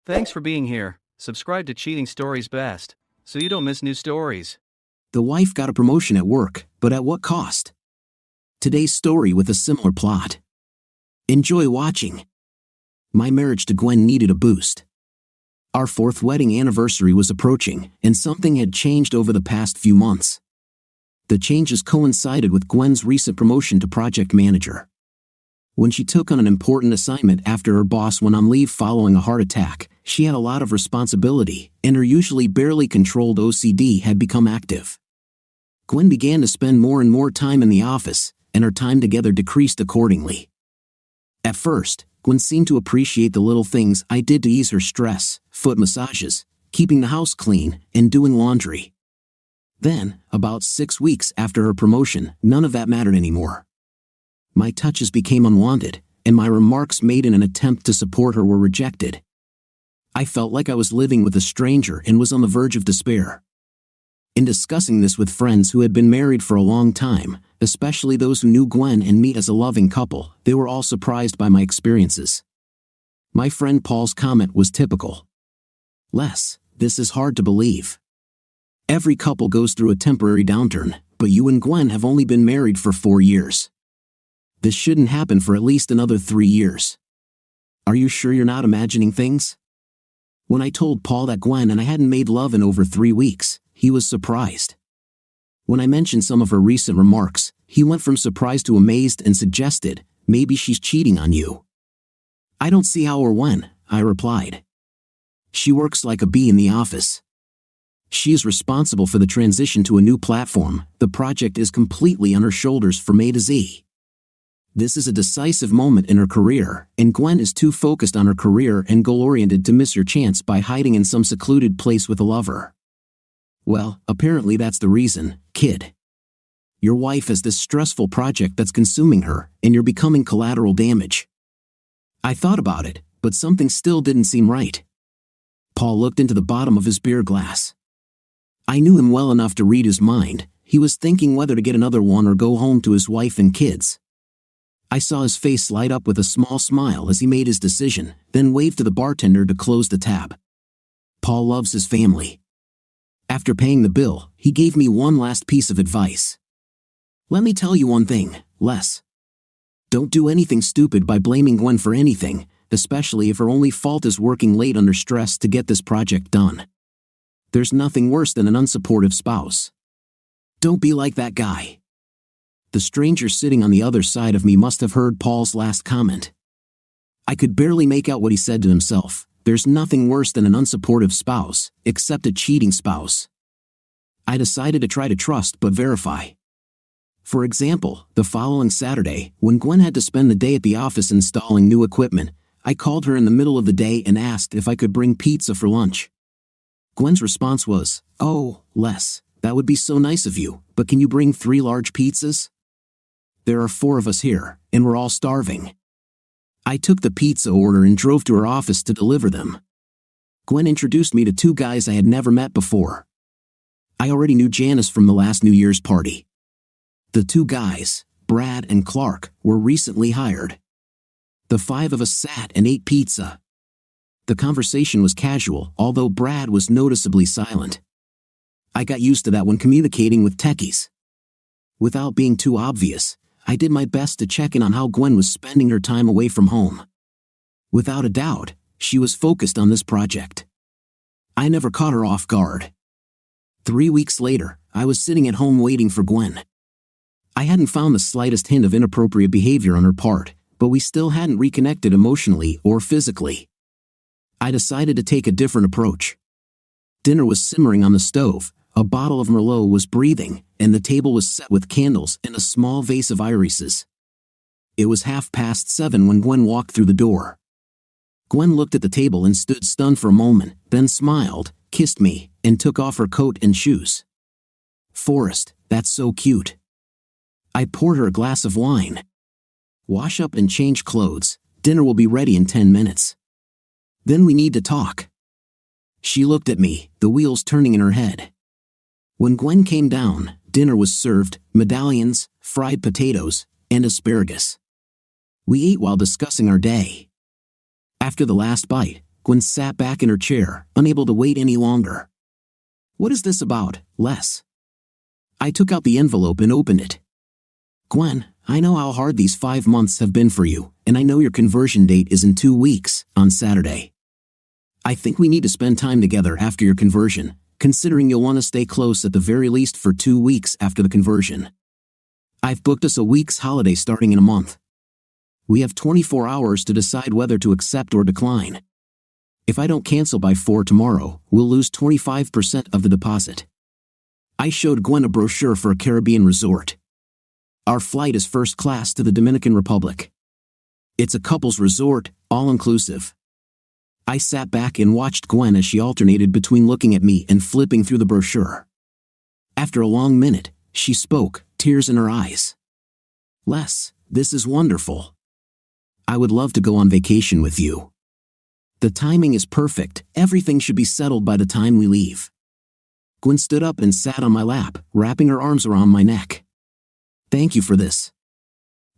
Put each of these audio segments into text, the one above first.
Thanks for being here. Subscribe to Cheating Stories Best, so you don't miss new stories. The wife got a promotion at work, but at what cost? Today's story with a similar plot. Enjoy watching. My marriage to Gwen needed a boost. Our 4th wedding anniversary was approaching, and something had changed over the past few months. The changes coincided with Gwen's recent promotion to project manager. When she took on an important assignment after her boss went on leave following a heart attack, she had a lot of responsibility, and her usually barely controlled OCD had become active. Gwen began to spend more and more time in the office, and her time together decreased accordingly. At first, Gwen seemed to appreciate the little things I did to ease her stress: foot massages, keeping the house clean, and doing laundry. Then, about 6 weeks after her promotion, none of that mattered anymore. My touches became unwanted, and my remarks made in an attempt to support her were rejected. I felt like I was living with a stranger and was on the verge of despair. In discussing this with friends who had been married for a long time, especially those who knew Gwen and me as a loving couple, they were all surprised by my experiences. My friend Paul's comment was typical. "Les, this is hard to believe. Every couple goes through a temporary downturn, but you and Gwen have only been married for 4 years. This shouldn't happen for at least another 3 years. Are you sure you're not imagining things?" When I told Paul that Gwen and I hadn't made love in over 3 weeks, he was surprised. When I mentioned some of her recent remarks, he went from surprised to amazed and suggested, "Maybe she's cheating on you." "I don't see how or when," I replied. "She works like a bee in the office. She is responsible for the transition to a new platform. The project is completely on her shoulders from A to Z. This is a decisive moment in her career, and Gwen is too focused on her career and goal-oriented to miss your chance by hiding in some secluded place with a lover." "Well, apparently that's the reason, kid. Your wife has this stressful project that's consuming her, and you're becoming collateral damage." I thought about it, but something still didn't seem right. Paul looked into the bottom of his beer glass. I knew him well enough to read his mind. He was thinking whether to get another one or go home to his wife and kids. I saw his face light up with a small smile as he made his decision, then waved to the bartender to close the tab. Paul loves his family. After paying the bill, he gave me one last piece of advice. "Let me tell you one thing, Les. Don't do anything stupid by blaming Gwen for anything, especially if her only fault is working late under stress to get this project done. There's nothing worse than an unsupportive spouse. Don't be like that guy." The stranger sitting on the other side of me must have heard Paul's last comment. I could barely make out what he said to himself. There's nothing worse than an unsupportive spouse, except a cheating spouse. I decided to try to trust but verify. For example, the following Saturday, when Gwen had to spend the day at the office installing new equipment, I called her in the middle of the day and asked if I could bring pizza for lunch. Gwen's response was, "Oh, Les, that would be so nice of you, but can you bring 3 large pizzas? There are 4 of us here, and we're all starving." I took the pizza order and drove to her office to deliver them. Gwen introduced me to 2 guys I had never met before. I already knew Janice from the last New Year's party. The 2 guys, Brad and Clark, were recently hired. The 5 of us sat and ate pizza. The conversation was casual, although Brad was noticeably silent. I got used to that when communicating with techies. Without being too obvious, I did my best to check in on how Gwen was spending her time away from home. Without a doubt, she was focused on this project. I never caught her off guard. 3 weeks later, I was sitting at home waiting for Gwen. I hadn't found the slightest hint of inappropriate behavior on her part, but we still hadn't reconnected emotionally or physically. I decided to take a different approach. Dinner was simmering on the stove, a bottle of Merlot was breathing, and the table was set with candles and a small vase of irises. It was 7:30 when Gwen walked through the door. Gwen looked at the table and stood stunned for a moment, then smiled, kissed me, and took off her coat and shoes. "Forrest, that's so cute." I poured her a glass of wine. "Wash up and change clothes. Dinner will be ready in 10 minutes. Then we need to talk." She looked at me, the wheels turning in her head. When Gwen came down, dinner was served: medallions, fried potatoes, and asparagus. We ate while discussing our day. After the last bite, Gwen sat back in her chair, unable to wait any longer. What is this about, Les? I took out the envelope and opened it. Gwen, I know how hard these 5 months have been for you, and I know your conversion date is in 2 weeks, on Saturday. I think we need to spend time together after your conversion, considering you'll want to stay close at the very least for 2 weeks after the conversion. I've booked us a week's holiday starting in a month. We have 24 hours to decide whether to accept or decline. If I don't cancel by 4 tomorrow, we'll lose 25% of the deposit. I showed Gwen a brochure for a Caribbean resort. Our flight is first class to the Dominican Republic. It's a couple's resort, all-inclusive. I sat back and watched Gwen as she alternated between looking at me and flipping through the brochure. After a long minute, she spoke, tears in her eyes. Les, this is wonderful. I would love to go on vacation with you. The timing is perfect, everything should be settled by the time we leave. Gwen stood up and sat on my lap, wrapping her arms around my neck. Thank you for this.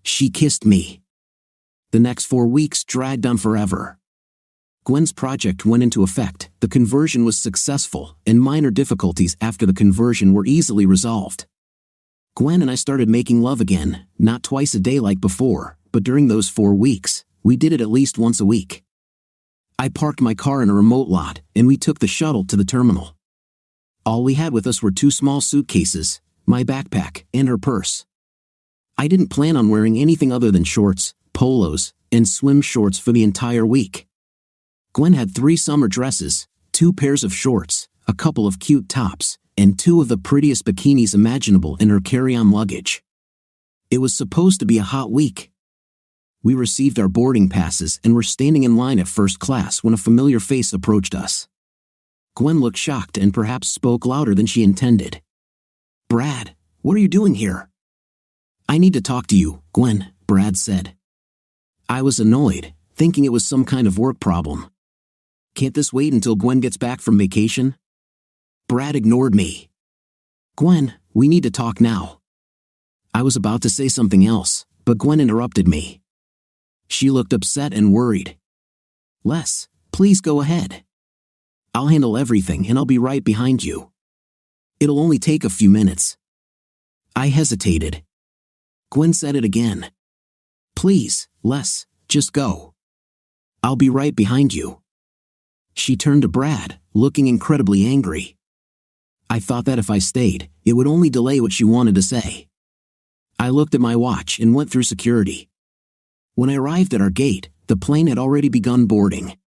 She kissed me. The next 4 weeks dragged on forever. Gwen's project went into effect, the conversion was successful, and minor difficulties after the conversion were easily resolved. Gwen and I started making love again, not twice a day like before, but during those 4 weeks, we did it at least once a week. I parked my car in a remote lot, and we took the shuttle to the terminal. All we had with us were 2 small suitcases, my backpack, and her purse. I didn't plan on wearing anything other than shorts, polos, and swim shorts for the entire week. Gwen had 3 summer dresses, 2 pairs of shorts, a couple of cute tops, and 2 of the prettiest bikinis imaginable in her carry-on luggage. It was supposed to be a hot week. We received our boarding passes and were standing in line at first class when a familiar face approached us. Gwen looked shocked and perhaps spoke louder than she intended. Brad, what are you doing here? I need to talk to you, Gwen, Brad said. I was annoyed, thinking it was some kind of work problem. Can't this wait until Gwen gets back from vacation? Brad ignored me. Gwen, we need to talk now. I was about to say something else, but Gwen interrupted me. She looked upset and worried. Les, please go ahead. I'll handle everything and I'll be right behind you. It'll only take a few minutes. I hesitated. Gwen said it again. Please, Les, just go. I'll be right behind you. She turned to Brad, looking incredibly angry. I thought that if I stayed, it would only delay what she wanted to say. I looked at my watch and went through security. When I arrived at our gate, the plane had already begun boarding.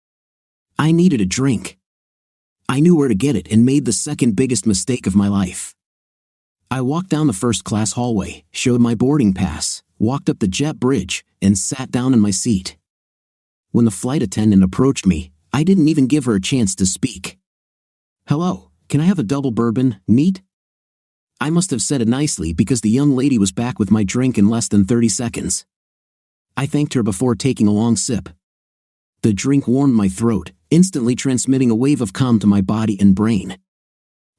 I needed a drink. I knew where to get it and made the second biggest mistake of my life. I walked down the first-class hallway, showed my boarding pass, walked up the jet bridge, and sat down in my seat. When the flight attendant approached me, I didn't even give her a chance to speak. Hello, can I have a double bourbon, neat? I must have said it nicely because the young lady was back with my drink in less than 30 seconds. I thanked her before taking a long sip. The drink warmed my throat, instantly transmitting a wave of calm to my body and brain.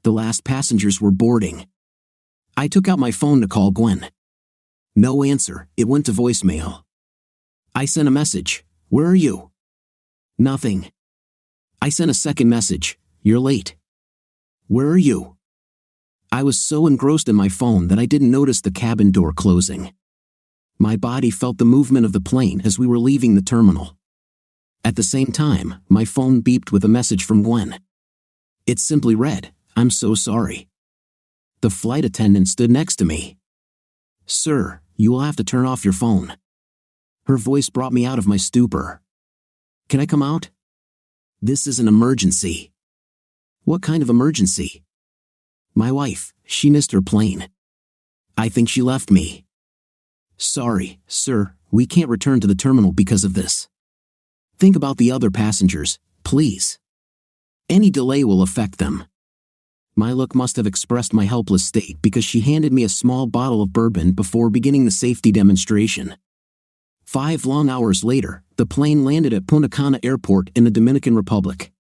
The last passengers were boarding. I took out my phone to call Gwen. No answer, it went to voicemail. I sent a message, where are you? Nothing. I sent a second message, you're late. Where are you? I was so engrossed in my phone that I didn't notice the cabin door closing. My body felt the movement of the plane as we were leaving the terminal. At the same time, my phone beeped with a message from Gwen. It simply read, I'm so sorry. The flight attendant stood next to me. Sir, you will have to turn off your phone. Her voice brought me out of my stupor. Can I come out? This is an emergency. What kind of emergency? My wife, she missed her plane. I think she left me. Sorry, sir, we can't return to the terminal because of this. Think about the other passengers, please. Any delay will affect them. My look must have expressed my helpless state because she handed me a small bottle of bourbon before beginning the safety demonstration. 5 long hours later, the plane landed at Punta Cana Airport in the Dominican Republic.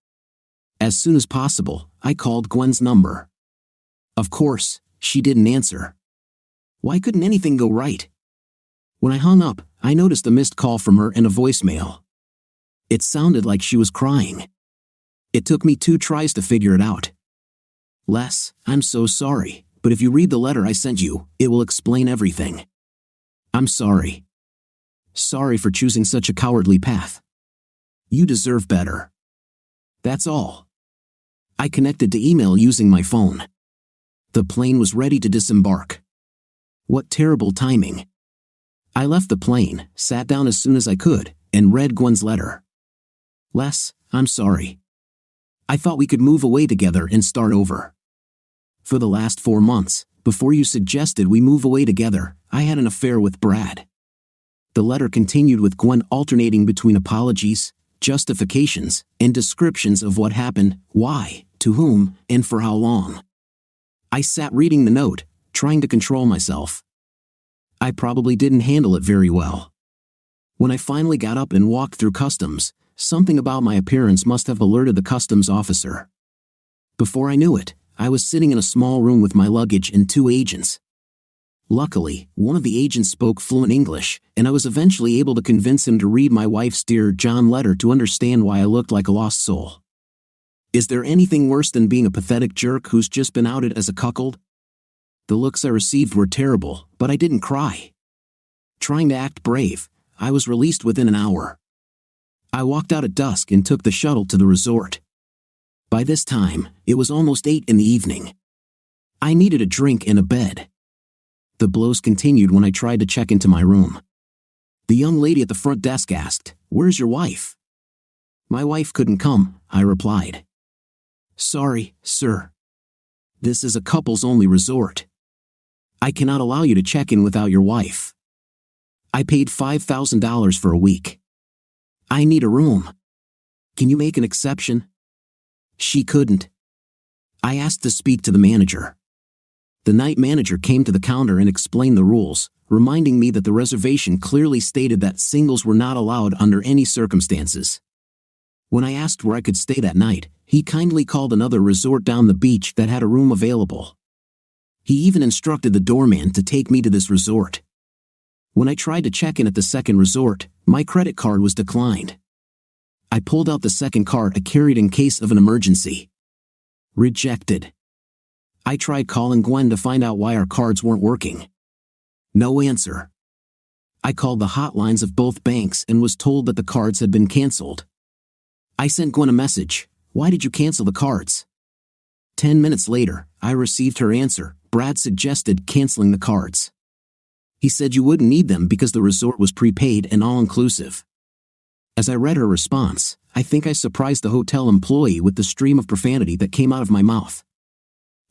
As soon as possible, I called Gwen's number. Of course, she didn't answer. Why couldn't anything go right? When I hung up, I noticed a missed call from her and a voicemail. It sounded like she was crying. It took me 2 tries to figure it out. Les, I'm so sorry, but if you read the letter I sent you, it will explain everything. I'm sorry. Sorry for choosing such a cowardly path. You deserve better. That's all. I connected to email using my phone. The plane was ready to disembark. What terrible timing. I left the plane, sat down as soon as I could, and read Gwen's letter. Les, I'm sorry. I thought we could move away together and start over. For the last 4 months, before you suggested we move away together, I had an affair with Brad. The letter continued with Gwen alternating between apologies, justifications, and descriptions of what happened, why, to whom, and for how long. I sat reading the note, trying to control myself. I probably didn't handle it very well. When I finally got up and walked through customs, something about my appearance must have alerted the customs officer. Before I knew it, I was sitting in a small room with my luggage and 2 agents. Luckily, one of the agents spoke fluent English, and I was eventually able to convince him to read my wife's Dear John letter to understand why I looked like a lost soul. Is there anything worse than being a pathetic jerk who's just been outed as a cuckold? The looks I received were terrible, but I didn't cry. Trying to act brave, I was released within an hour. I walked out at dusk and took the shuttle to the resort. By this time, it was almost 8 in the evening. I needed a drink and a bed. The blows continued when I tried to check into my room. The young lady at the front desk asked, "Where's your wife?" "My wife couldn't come," I replied. "Sorry, sir. This is a couples-only resort. I cannot allow you to check in without your wife. I paid $5,000 for a week. I need a room. Can you make an exception?" She couldn't. I asked to speak to the manager. The night manager came to the counter and explained the rules, reminding me that the reservation clearly stated that singles were not allowed under any circumstances. When I asked where I could stay that night, he kindly called another resort down the beach that had a room available. He even instructed the doorman to take me to this resort. When I tried to check in at the second resort, my credit card was declined. I pulled out the second card I carried in case of an emergency. Rejected. I tried calling Gwen to find out why our cards weren't working. No answer. I called the hotlines of both banks and was told that the cards had been canceled. I sent Gwen a message, "Why did you cancel the cards?" 10 minutes later, I received her answer, "Brad suggested canceling the cards. He said you wouldn't need them because the resort was prepaid and all-inclusive." As I read her response, I think I surprised the hotel employee with the stream of profanity that came out of my mouth.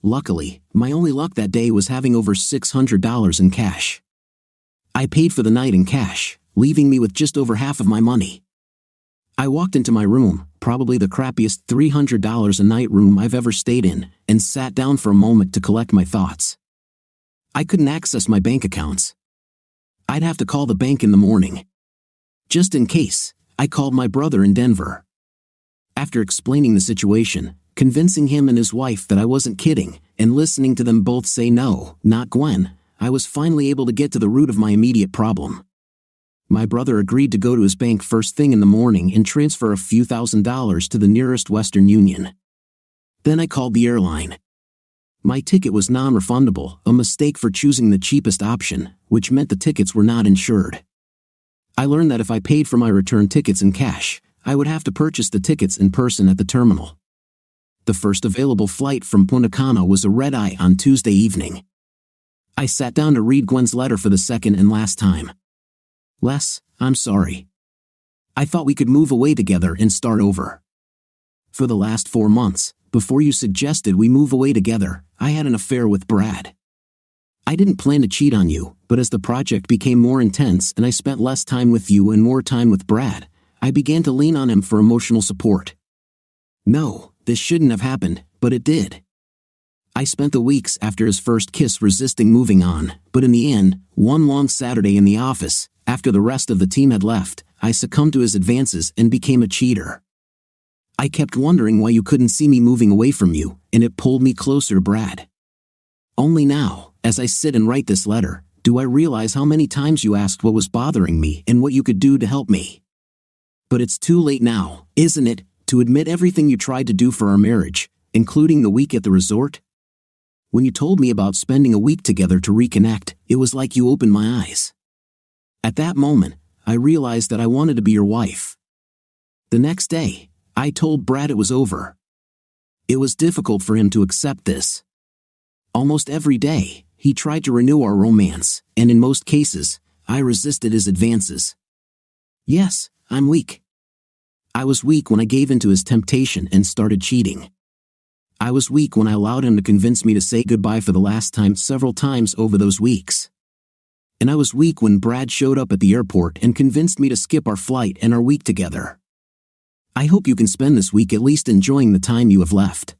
Luckily, my only luck that day was having over $600 in cash. I paid for the night in cash, leaving me with just over half of my money. I walked into my room, probably the crappiest $300 a night room I've ever stayed in, and sat down for a moment to collect my thoughts. I couldn't access my bank accounts. I'd have to call the bank in the morning. Just in case, I called my brother in Denver. After explaining the situation, convincing him and his wife that I wasn't kidding, and listening to them both say no, not Gwen, I was finally able to get to the root of my immediate problem. My brother agreed to go to his bank first thing in the morning and transfer a few $1,000s to the nearest Western Union. Then I called the airline. My ticket was non-refundable, a mistake for choosing the cheapest option, which meant the tickets were not insured. I learned that if I paid for my return tickets in cash, I would have to purchase the tickets in person at the terminal. The first available flight from Punta Cana was a red-eye on Tuesday evening. I sat down to read Gwen's letter for the second and last time. Les, I'm sorry. I thought we could move away together and start over. For the last 4 months, before you suggested we move away together, I had an affair with Brad. I didn't plan to cheat on you, but as the project became more intense and I spent less time with you and more time with Brad, I began to lean on him for emotional support. No, this shouldn't have happened, but it did. I spent the weeks after his first kiss resisting moving on, but in the end, one long Saturday in the office, after the rest of the team had left, I succumbed to his advances and became a cheater. I kept wondering why you couldn't see me moving away from you, and it pulled me closer to Brad. Only now, as I sit and write this letter, do I realize how many times you asked what was bothering me and what you could do to help me. But it's too late now, isn't it, to admit everything you tried to do for our marriage, including the week at the resort? When you told me about spending a week together to reconnect, it was like you opened my eyes. At that moment, I realized that I wanted to be your wife. The next day, I told Brad it was over. It was difficult for him to accept this. Almost every day, he tried to renew our romance, and in most cases, I resisted his advances. Yes, I'm weak. I was weak when I gave in to his temptation and started cheating. I was weak when I allowed him to convince me to say goodbye for the last time several times over those weeks. And I was weak when Brad showed up at the airport and convinced me to skip our flight and our week together. I hope you can spend this week at least enjoying the time you have left.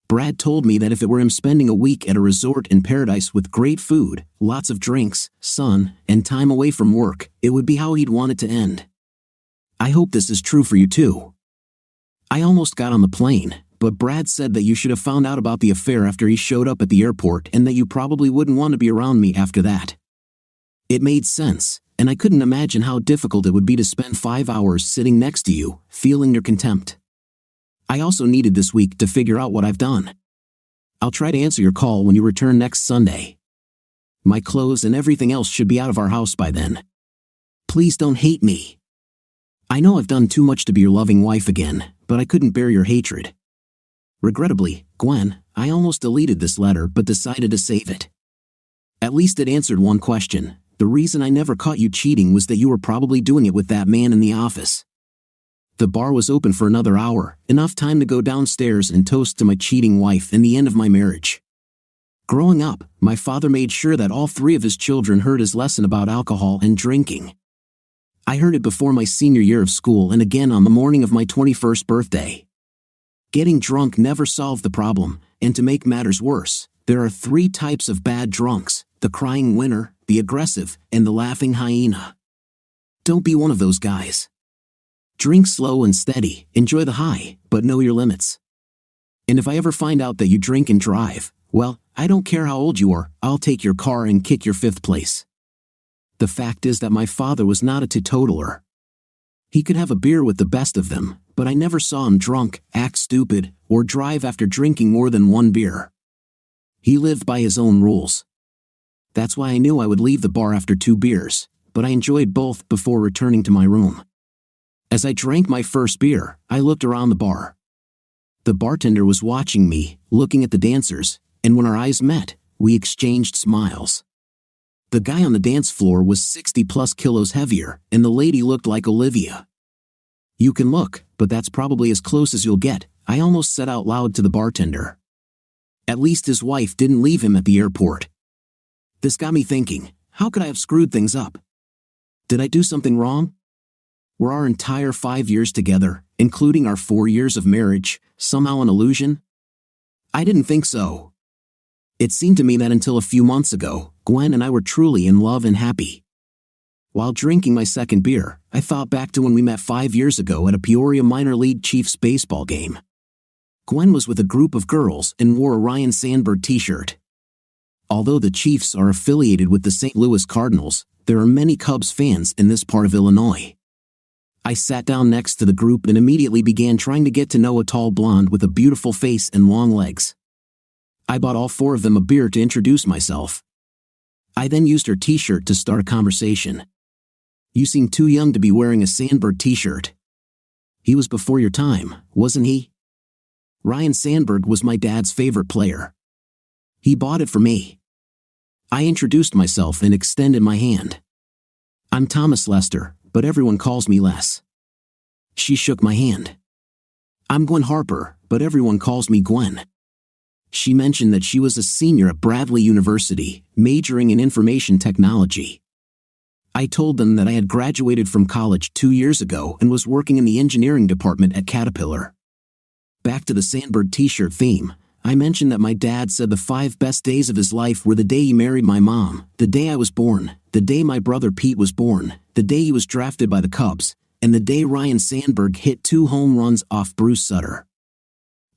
Brad told me that if it were him spending a week at a resort in paradise with great food, lots of drinks, sun, and time away from work, it would be how he'd want it to end. I hope this is true for you too. I almost got on the plane, but Brad said that you should have found out about the affair after he showed up at the airport and that you probably wouldn't want to be around me after that. It made sense, and I couldn't imagine how difficult it would be to spend 5 hours sitting next to you, feeling your contempt. I also needed this week to figure out what I've done. I'll try to answer your call when you return next Sunday. My clothes and everything else should be out of our house by then. Please don't hate me. I know I've done too much to be your loving wife again, but I couldn't bear your hatred. Regrettably, Gwen, I almost deleted this letter but decided to save it. At least it answered one question. The reason I never caught you cheating was that you were probably doing it with that man in the office. The bar was open for another hour, enough time to go downstairs and toast to my cheating wife and the end of my marriage. Growing up, my father made sure that all 3 of his children heard his lesson about alcohol and drinking. I heard it before my senior year of school and again on the morning of my 21st birthday. Getting drunk never solved the problem, and to make matters worse, there are 3 types of bad drunks: the crying winner, the aggressive, and the laughing hyena. Don't be one of those guys. Drink slow and steady, enjoy the high, but know your limits. And if I ever find out that you drink and drive, well, I don't care how old you are, I'll take your car and kick your 5th place. The fact is that my father was not a teetotaler. He could have a beer with the best of them, but I never saw him drunk, act stupid, or drive after drinking more than 1 beer. He lived by his own rules. That's why I knew I would leave the bar after 2 beers, but I enjoyed both before returning to my room. As I drank my first beer, I looked around the bar. The bartender was watching me, looking at the dancers, and when our eyes met, we exchanged smiles. The guy on the dance floor was 60+ kilos heavier, and the lady looked like Olivia. You can look, but that's probably as close as you'll get, I almost said out loud to the bartender. At least his wife didn't leave him at the airport. This got me thinking, how could I have screwed things up? Did I do something wrong? Were our entire 5 years together, including our 4 years of marriage, somehow an illusion? I didn't think so. It seemed to me that until a few months ago, Gwen and I were truly in love and happy. While drinking my second beer, I thought back to when we met 5 years ago at a Peoria minor league Chiefs baseball game. Gwen was with a group of girls and wore a Ryan Sandberg t-shirt. Although the Chiefs are affiliated with the St. Louis Cardinals, there are many Cubs fans in this part of Illinois. I sat down next to the group and immediately began trying to get to know a tall blonde with a beautiful face and long legs. I bought all 4 of them a beer to introduce myself. I then used her t-shirt to start a conversation. You seem too young to be wearing a Sandberg t-shirt. He was before your time, wasn't he? Ryan Sandberg was my dad's favorite player. He bought it for me. I introduced myself and extended my hand. I'm Thomas Lester, but everyone calls me Les. She shook my hand. I'm Gwen Harper, but everyone calls me Gwen. She mentioned that she was a senior at Bradley University, majoring in information technology. I told them that I had graduated from college 2 years ago and was working in the engineering department at Caterpillar. Back to the Sandberg t-shirt theme, I mentioned that my dad said the 5 best days of his life were the day he married my mom, the day I was born, the day my brother Pete was born, the day he was drafted by the Cubs, and the day Ryan Sandberg hit 2 home runs off Bruce Sutter.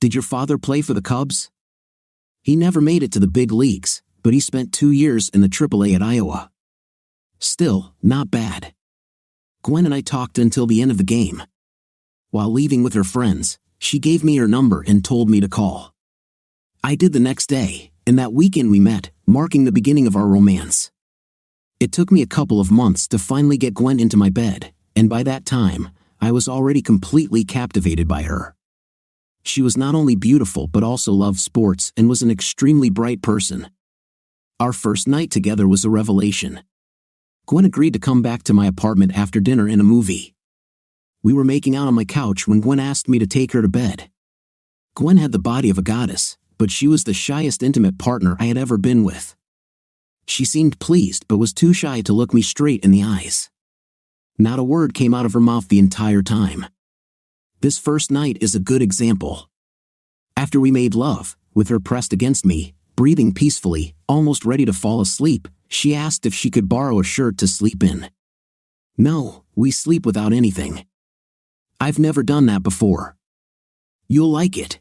Did your father play for the Cubs? He never made it to the big leagues, but he spent 2 years in the AAA at Iowa. Still, not bad. Gwen and I talked until the end of the game. While leaving with her friends, she gave me her number and told me to call. I did the next day, and that weekend we met, marking the beginning of our romance. It took me a couple of months to finally get Gwen into my bed, and by that time, I was already completely captivated by her. She was not only beautiful but also loved sports and was an extremely bright person. Our first night together was a revelation. Gwen agreed to come back to my apartment after dinner in a movie. We were making out on my couch when Gwen asked me to take her to bed. Gwen had the body of a goddess, but she was the shyest intimate partner I had ever been with. She seemed pleased but was too shy to look me straight in the eyes. Not a word came out of her mouth the entire time. This first night is a good example. After we made love, with her pressed against me, breathing peacefully, almost ready to fall asleep, she asked if she could borrow a shirt to sleep in. No, we sleep without anything. I've never done that before. You'll like it.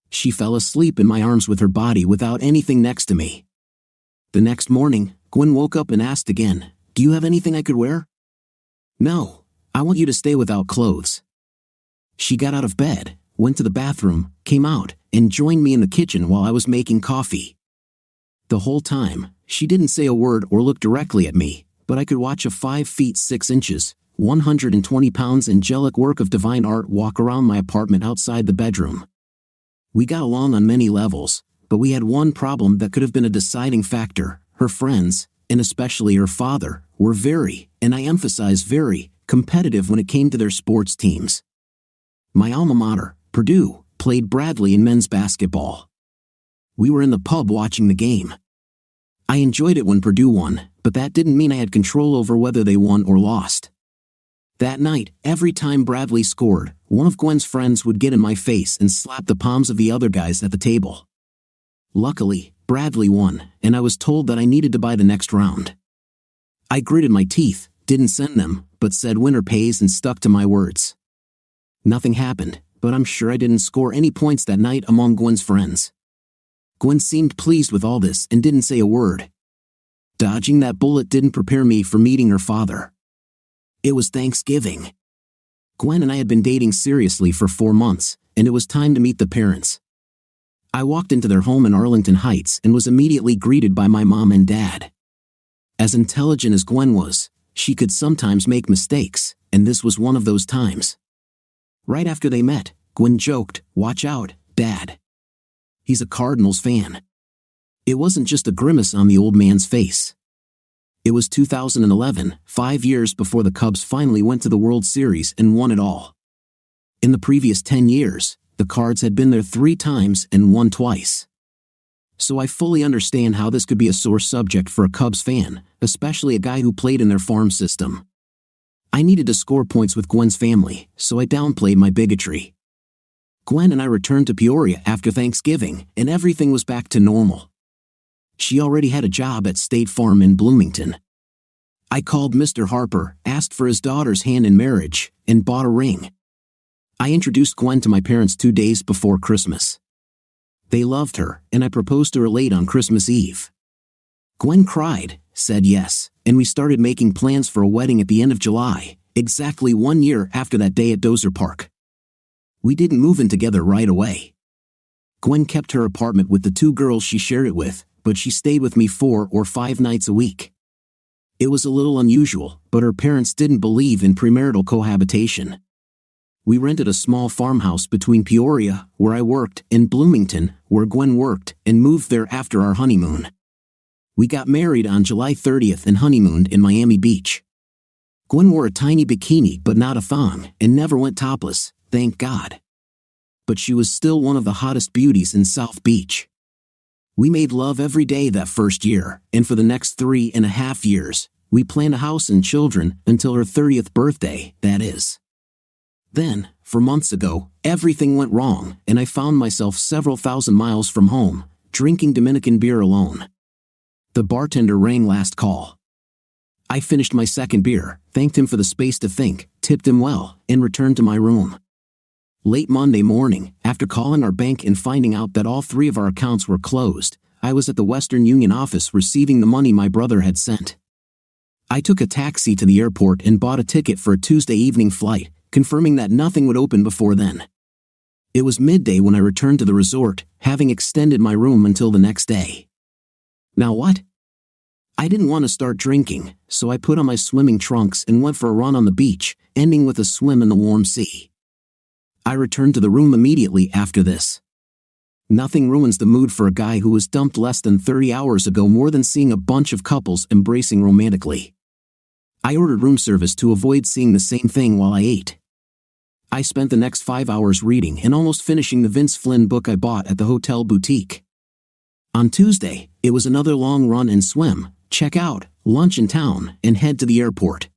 She fell asleep in my arms with her body without anything next to me. The next morning, Gwen woke up and asked again, "Do you have anything I could wear?" "No, I want you to stay without clothes." She got out of bed, went to the bathroom, came out, and joined me in the kitchen while I was making coffee. The whole time, she didn't say a word or look directly at me, but I could watch a 5 feet 6 inches, 120 pounds angelic work of divine art walk around my apartment outside the bedroom. We got along on many levels, but we had one problem that could have been a deciding factor. Her friends, and especially her father, were very, and I emphasize very, competitive when it came to their sports teams. My alma mater, Purdue, played Bradley in men's basketball. We were in the pub watching the game. I enjoyed it when Purdue won, but that didn't mean I had control over whether they won or lost. That night, every time Bradley scored, one of Gwen's friends would get in my face and slap the palms of the other guys at the table. Luckily, Bradley won, and I was told that I needed to buy the next round. I gritted my teeth, didn't send them, but said winner pays and stuck to my words. Nothing happened, but I'm sure I didn't score any points that night among Gwen's friends. Gwen seemed pleased with all this and didn't say a word. Dodging that bullet didn't prepare me for meeting her father. It was Thanksgiving. Gwen and I had been dating seriously for 4 months, and it was time to meet the parents. I walked into their home in Arlington Heights and was immediately greeted by my mom and dad. As intelligent as Gwen was, she could sometimes make mistakes, and this was one of those times. Right after they met, Gwen joked, "Watch out, Dad. He's a Cardinals fan." It wasn't just a grimace on the old man's face. It was 2011, 5 years before the Cubs finally went to the World Series and won it all. In the previous 10 years, the Cards had been there 3 times and won twice. So I fully understand how this could be a sore subject for a Cubs fan, especially a guy who played in their farm system. I needed to score points with Gwen's family, so I downplayed my bigotry. Gwen and I returned to Peoria after Thanksgiving, and everything was back to normal. She already had a job at State Farm in Bloomington. I called Mr. Harper, asked for his daughter's hand in marriage, and bought a ring. I introduced Gwen to my parents 2 days before Christmas. They loved her, and I proposed to her late on Christmas Eve. Gwen cried, said yes, and we started making plans for a wedding at the end of July, exactly 1 year after that day at Dozer Park. We didn't move in together right away. Gwen kept her apartment with the 2 girls she shared it with, but she stayed with me 4 or 5 nights a week. It was a little unusual, but her parents didn't believe in premarital cohabitation. We rented a small farmhouse between Peoria, where I worked, and Bloomington, where Gwen worked, and moved there after our honeymoon. We got married on July 30th and honeymooned in Miami Beach. Gwen wore a tiny bikini but not a thong, and never went topless, thank God. But she was still one of the hottest beauties in South Beach. We made love every day that first year, and for the next 3.5 years, we planned a house and children until her 30th birthday, that is. Then, 4 months ago, everything went wrong, and I found myself several thousand miles from home, drinking Dominican beer alone. The bartender rang last call. I finished my second beer, thanked him for the space to think, tipped him well, and returned to my room. Late Monday morning, after calling our bank and finding out that all 3 of our accounts were closed, I was at the Western Union office receiving the money my brother had sent. I took a taxi to the airport and bought a ticket for a Tuesday evening flight, confirming that nothing would open before then. It was midday when I returned to the resort, having extended my room until the next day. Now what? I didn't want to start drinking, so I put on my swimming trunks and went for a run on the beach, ending with a swim in the warm sea. I returned to the room immediately after this. Nothing ruins the mood for a guy who was dumped less than 30 hours ago more than seeing a bunch of couples embracing romantically. I ordered room service to avoid seeing the same thing while I ate. I spent the next 5 hours reading and almost finishing the Vince Flynn book I bought at the hotel boutique. On Tuesday, it was another long run and swim, check out, lunch in town, and head to the airport.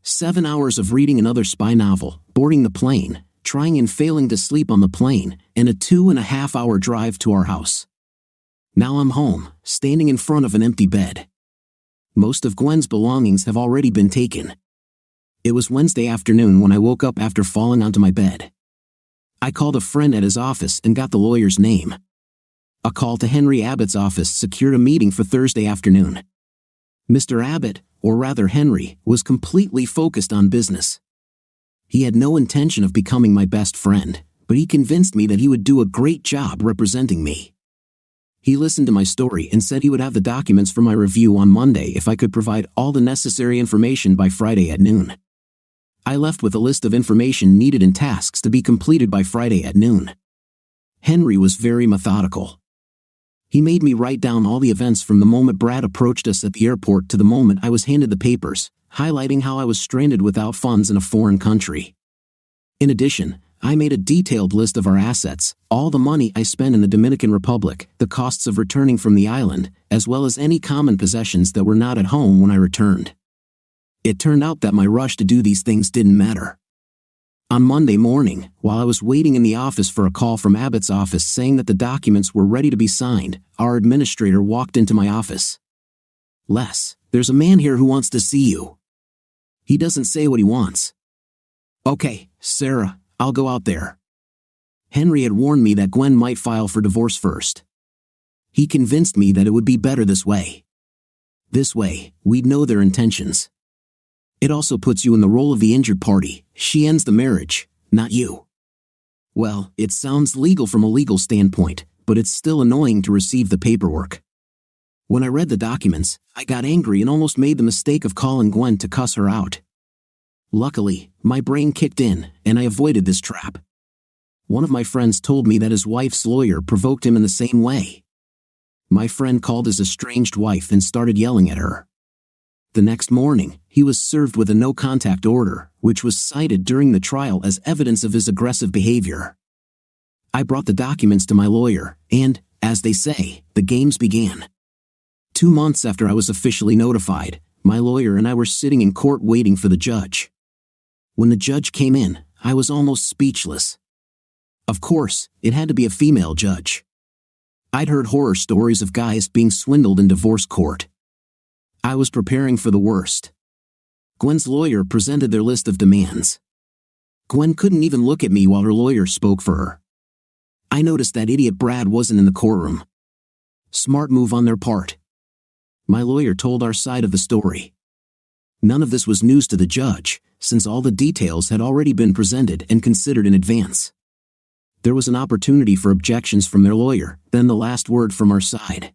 7 hours of reading another spy novel, boarding the plane, trying and failing to sleep on the plane, and a 2.5-hour drive to our house. Now I'm home, standing in front of an empty bed. Most of Gwen's belongings have already been taken. It was Wednesday afternoon when I woke up after falling onto my bed. I called a friend at his office and got the lawyer's name. A call to Henry Abbott's office secured a meeting for Thursday afternoon. Mr. Abbott, or rather Henry, was completely focused on business. He had no intention of becoming my best friend, but he convinced me that he would do a great job representing me. He listened to my story and said he would have the documents for my review on Monday if I could provide all the necessary information by Friday at noon. I left with a list of information needed and tasks to be completed by Friday at noon. Henry was very methodical. He made me write down all the events from the moment Brad approached us at the airport to the moment I was handed the papers, highlighting how I was stranded without funds in a foreign country. In addition, I made a detailed list of our assets, all the money I spent in the Dominican Republic, the costs of returning from the island, as well as any common possessions that were not at home when I returned. It turned out that my rush to do these things didn't matter. On Monday morning, while I was waiting in the office for a call from Abbott's office saying that the documents were ready to be signed, our administrator walked into my office. "Les, there's a man here who wants to see you. He doesn't say what he wants." "Okay, Sarah, I'll go out there." Henry had warned me that Gwen might file for divorce first. He convinced me that it would be better this way. This way, we'd know their intentions. It also puts you in the role of the injured party. She ends the marriage, not you. Well, it sounds legal from a legal standpoint, but it's still annoying to receive the paperwork. When I read the documents, I got angry and almost made the mistake of calling Gwen to cuss her out. Luckily, my brain kicked in, and I avoided this trap. One of my friends told me that his wife's lawyer provoked him in the same way. My friend called his estranged wife and started yelling at her. The next morning, he was served with a no-contact order, which was cited during the trial as evidence of his aggressive behavior. I brought the documents to my lawyer, and, as they say, the games began. 2 months after I was officially notified, my lawyer and I were sitting in court waiting for the judge. When the judge came in, I was almost speechless. Of course, it had to be a female judge. I'd heard horror stories of guys being swindled in divorce court. I was preparing for the worst. Gwen's lawyer presented their list of demands. Gwen couldn't even look at me while her lawyer spoke for her. I noticed that idiot Brad wasn't in the courtroom. Smart move on their part. My lawyer told our side of the story. None of this was news to the judge, since all the details had already been presented and considered in advance. There was an opportunity for objections from their lawyer, then the last word from our side.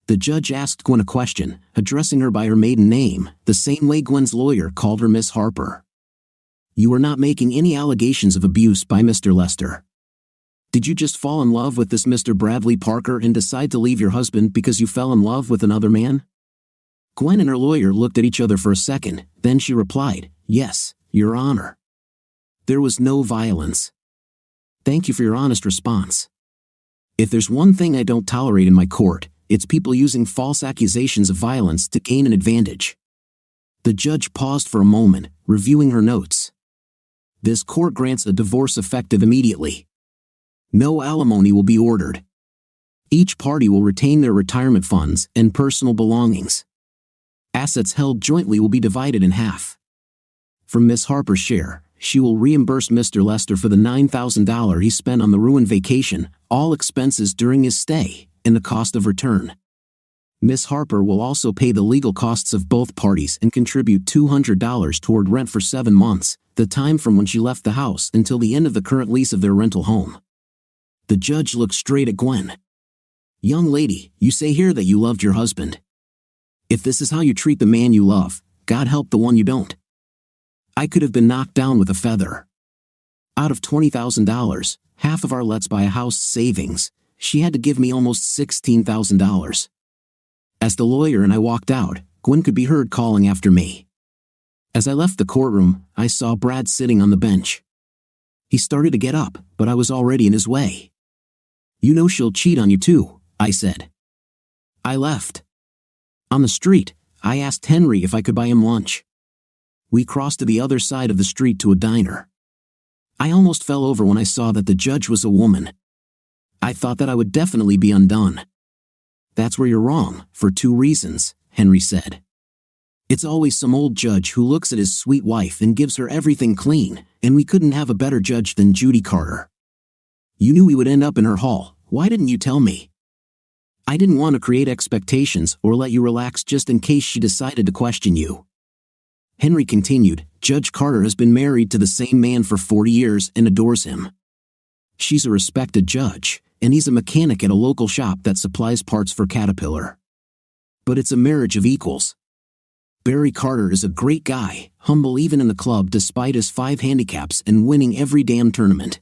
The judge asked Gwen a question, addressing her by her maiden name, the same way Gwen's lawyer called her Miss Harper. "You are not making any allegations of abuse by Mr. Lester. Did you just fall in love with this Mr. Bradley Parker and decide to leave your husband because you fell in love with another man?" Gwen and her lawyer looked at each other for a second, then she replied, "Yes, Your Honor." There was no violence. Thank you for your honest response. If there's one thing I don't tolerate in my court, it's people using false accusations of violence to gain an advantage. The judge paused for a moment, reviewing her notes. This court grants a divorce effective immediately. No alimony will be ordered. Each party will retain their retirement funds and personal belongings. Assets held jointly will be divided in half. From Miss Harper's share, she will reimburse Mr. Lester for the $9,000 he spent on the ruined vacation, all expenses during his stay, and the cost of return. Miss Harper will also pay the legal costs of both parties and contribute $200 toward rent for 7 months, the time from when she left the house until the end of the current lease of their rental home. The judge looked straight at Gwen. Young lady, you say here that you loved your husband. If this is how you treat the man you love, God help the one you don't. I could have been knocked down with a feather. Out of $20,000, half of our Let's Buy a House savings, she had to give me almost $16,000. As the lawyer and I walked out, Gwen could be heard calling after me. As I left the courtroom, I saw Brad sitting on the bench. He started to get up, but I was already in his way. You know she'll cheat on you too, I said. I left. On the street, I asked Henry if I could buy him lunch. We crossed to the other side of the street to a diner. I almost fell over when I saw that the judge was a woman. I thought that I would definitely be undone. That's where you're wrong, for 2 reasons, Henry said. It's always some old judge who looks at his sweet wife and gives her everything clean, and we couldn't have a better judge than Judy Carter. You knew we would end up in her hall, why didn't you tell me? I didn't want to create expectations or let you relax just in case she decided to question you. Henry continued, Judge Carter has been married to the same man for 40 years and adores him. She's a respected judge, and he's a mechanic at a local shop that supplies parts for Caterpillar. But it's a marriage of equals. Barry Carter is a great guy, humble even in the club despite his 5 handicaps and winning every damn tournament.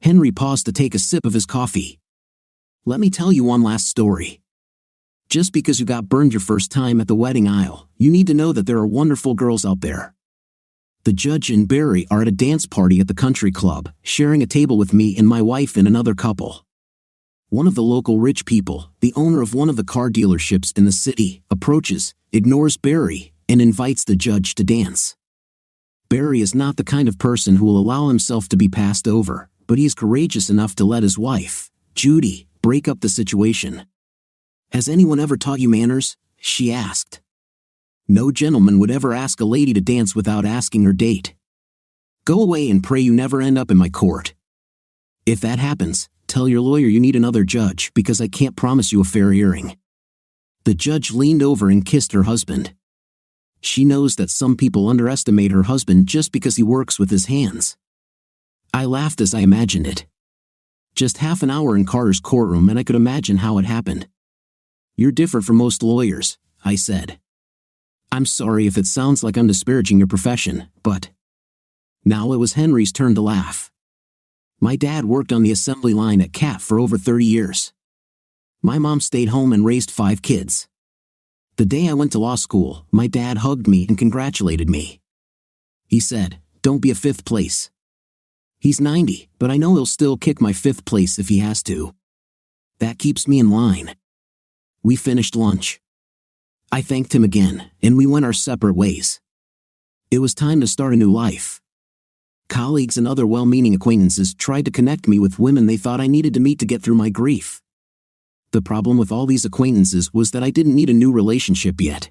Henry paused to take a sip of his coffee. Let me tell you one last story. Just because you got burned your first time at the wedding aisle, you need to know that there are wonderful girls out there. The judge and Barry are at a dance party at the country club, sharing a table with me and my wife and another couple. One of the local rich people, the owner of one of the car dealerships in the city, approaches, ignores Barry, and invites the judge to dance. Barry is not the kind of person who will allow himself to be passed over, but he is courageous enough to let his wife, Judy, break up the situation. Has anyone ever taught you manners? She asked. No gentleman would ever ask a lady to dance without asking her date. Go away and pray you never end up in my court. If that happens, tell your lawyer you need another judge because I can't promise you a fair hearing. The judge leaned over and kissed her husband. She knows that some people underestimate her husband just because he works with his hands. I laughed as I imagined it. Just half an hour in Carter's courtroom and I could imagine how it happened. You're different from most lawyers, I said. I'm sorry if it sounds like I'm disparaging your profession, but... Now it was Henry's turn to laugh. My dad worked on the assembly line at CAT for over 30 years. My mom stayed home and raised 5 kids. The day I went to law school, my dad hugged me and congratulated me. He said, "Don't be a 5th place." He's 90, but I know he'll still kick my 5th place if he has to. That keeps me in line. We finished lunch. I thanked him again, and we went our separate ways. It was time to start a new life. Colleagues and other well-meaning acquaintances tried to connect me with women they thought I needed to meet to get through my grief. The problem with all these acquaintances was that I didn't need a new relationship yet.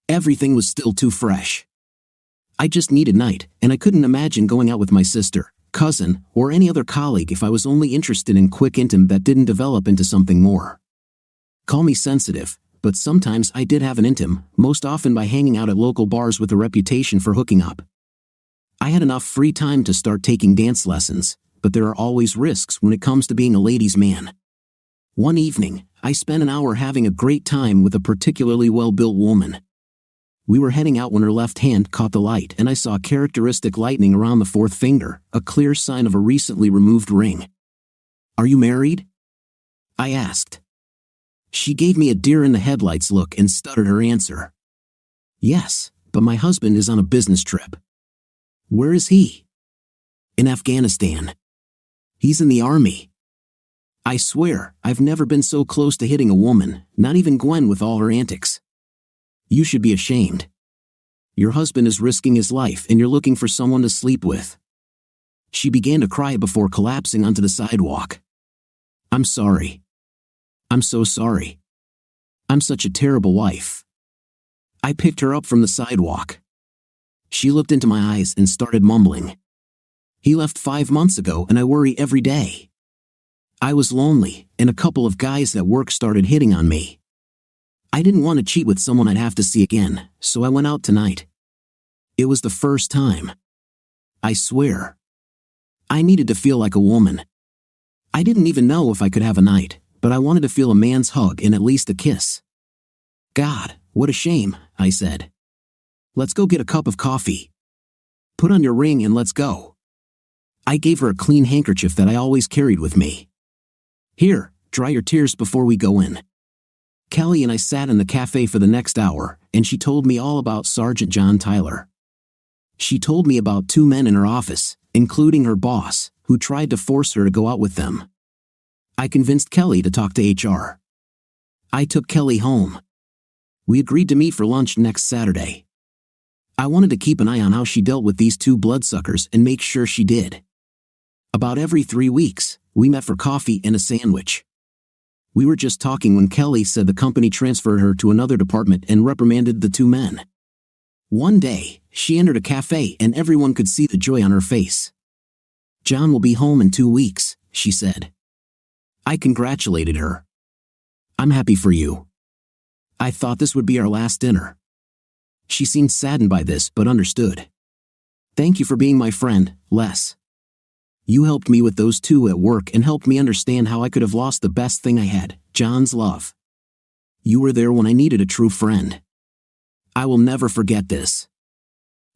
Everything was still too fresh. I just needed night, and I couldn't imagine going out with my sister, cousin, or any other colleague if I was only interested in quick intim that didn't develop into something more. Call me sensitive, but sometimes I did have an intim, most often by hanging out at local bars with a reputation for hooking up. I had enough free time to start taking dance lessons, but there are always risks when it comes to being a ladies' man. One evening, I spent an hour having a great time with a particularly well-built woman. We were heading out when her left hand caught the light and I saw characteristic lightning around the 4th finger, a clear sign of a recently removed ring. "Are you married?" I asked. She gave me a deer-in-the-headlights look and stuttered her answer. "Yes, but my husband is on a business trip." "Where is he?" "In Afghanistan. He's in the army." I swear, I've never been so close to hitting a woman, not even Gwen with all her antics. You should be ashamed. Your husband is risking his life and you're looking for someone to sleep with. She began to cry before collapsing onto the sidewalk. "I'm sorry. I'm so sorry. I'm such a terrible wife." I picked her up from the sidewalk. She looked into my eyes and started mumbling. "He left 5 months ago and I worry every day. I was lonely, and a couple of guys at work started hitting on me. I didn't want to cheat with someone I'd have to see again, so I went out tonight. It was the first time. I swear. I needed to feel like a woman. I didn't even know if I could have a night, but I wanted to feel a man's hug and at least a kiss. God, what a shame, I said. Let's go get a cup of coffee. Put on your ring and let's go. I gave her a clean handkerchief that I always carried with me. Here, dry your tears before we go in. Kelly and I sat in the cafe for the next hour, and she told me all about Sergeant John Tyler. She told me about 2 men in her office, including her boss, who tried to force her to go out with them. I convinced Kelly to talk to HR. I took Kelly home. We agreed to meet for lunch next Saturday. I wanted to keep an eye on how she dealt with these 2 bloodsuckers and make sure she did. About every 3 weeks, we met for coffee and a sandwich. We were just talking when Kelly said the company transferred her to another department and reprimanded the 2 men. One day, she entered a cafe and everyone could see the joy on her face. John will be home in 2 weeks, she said. I congratulated her. I'm happy for you. I thought this would be our last dinner. She seemed saddened by this but understood. Thank you for being my friend, Les. You helped me with those 2 at work and helped me understand how I could have lost the best thing I had, John's love. You were there when I needed a true friend. I will never forget this.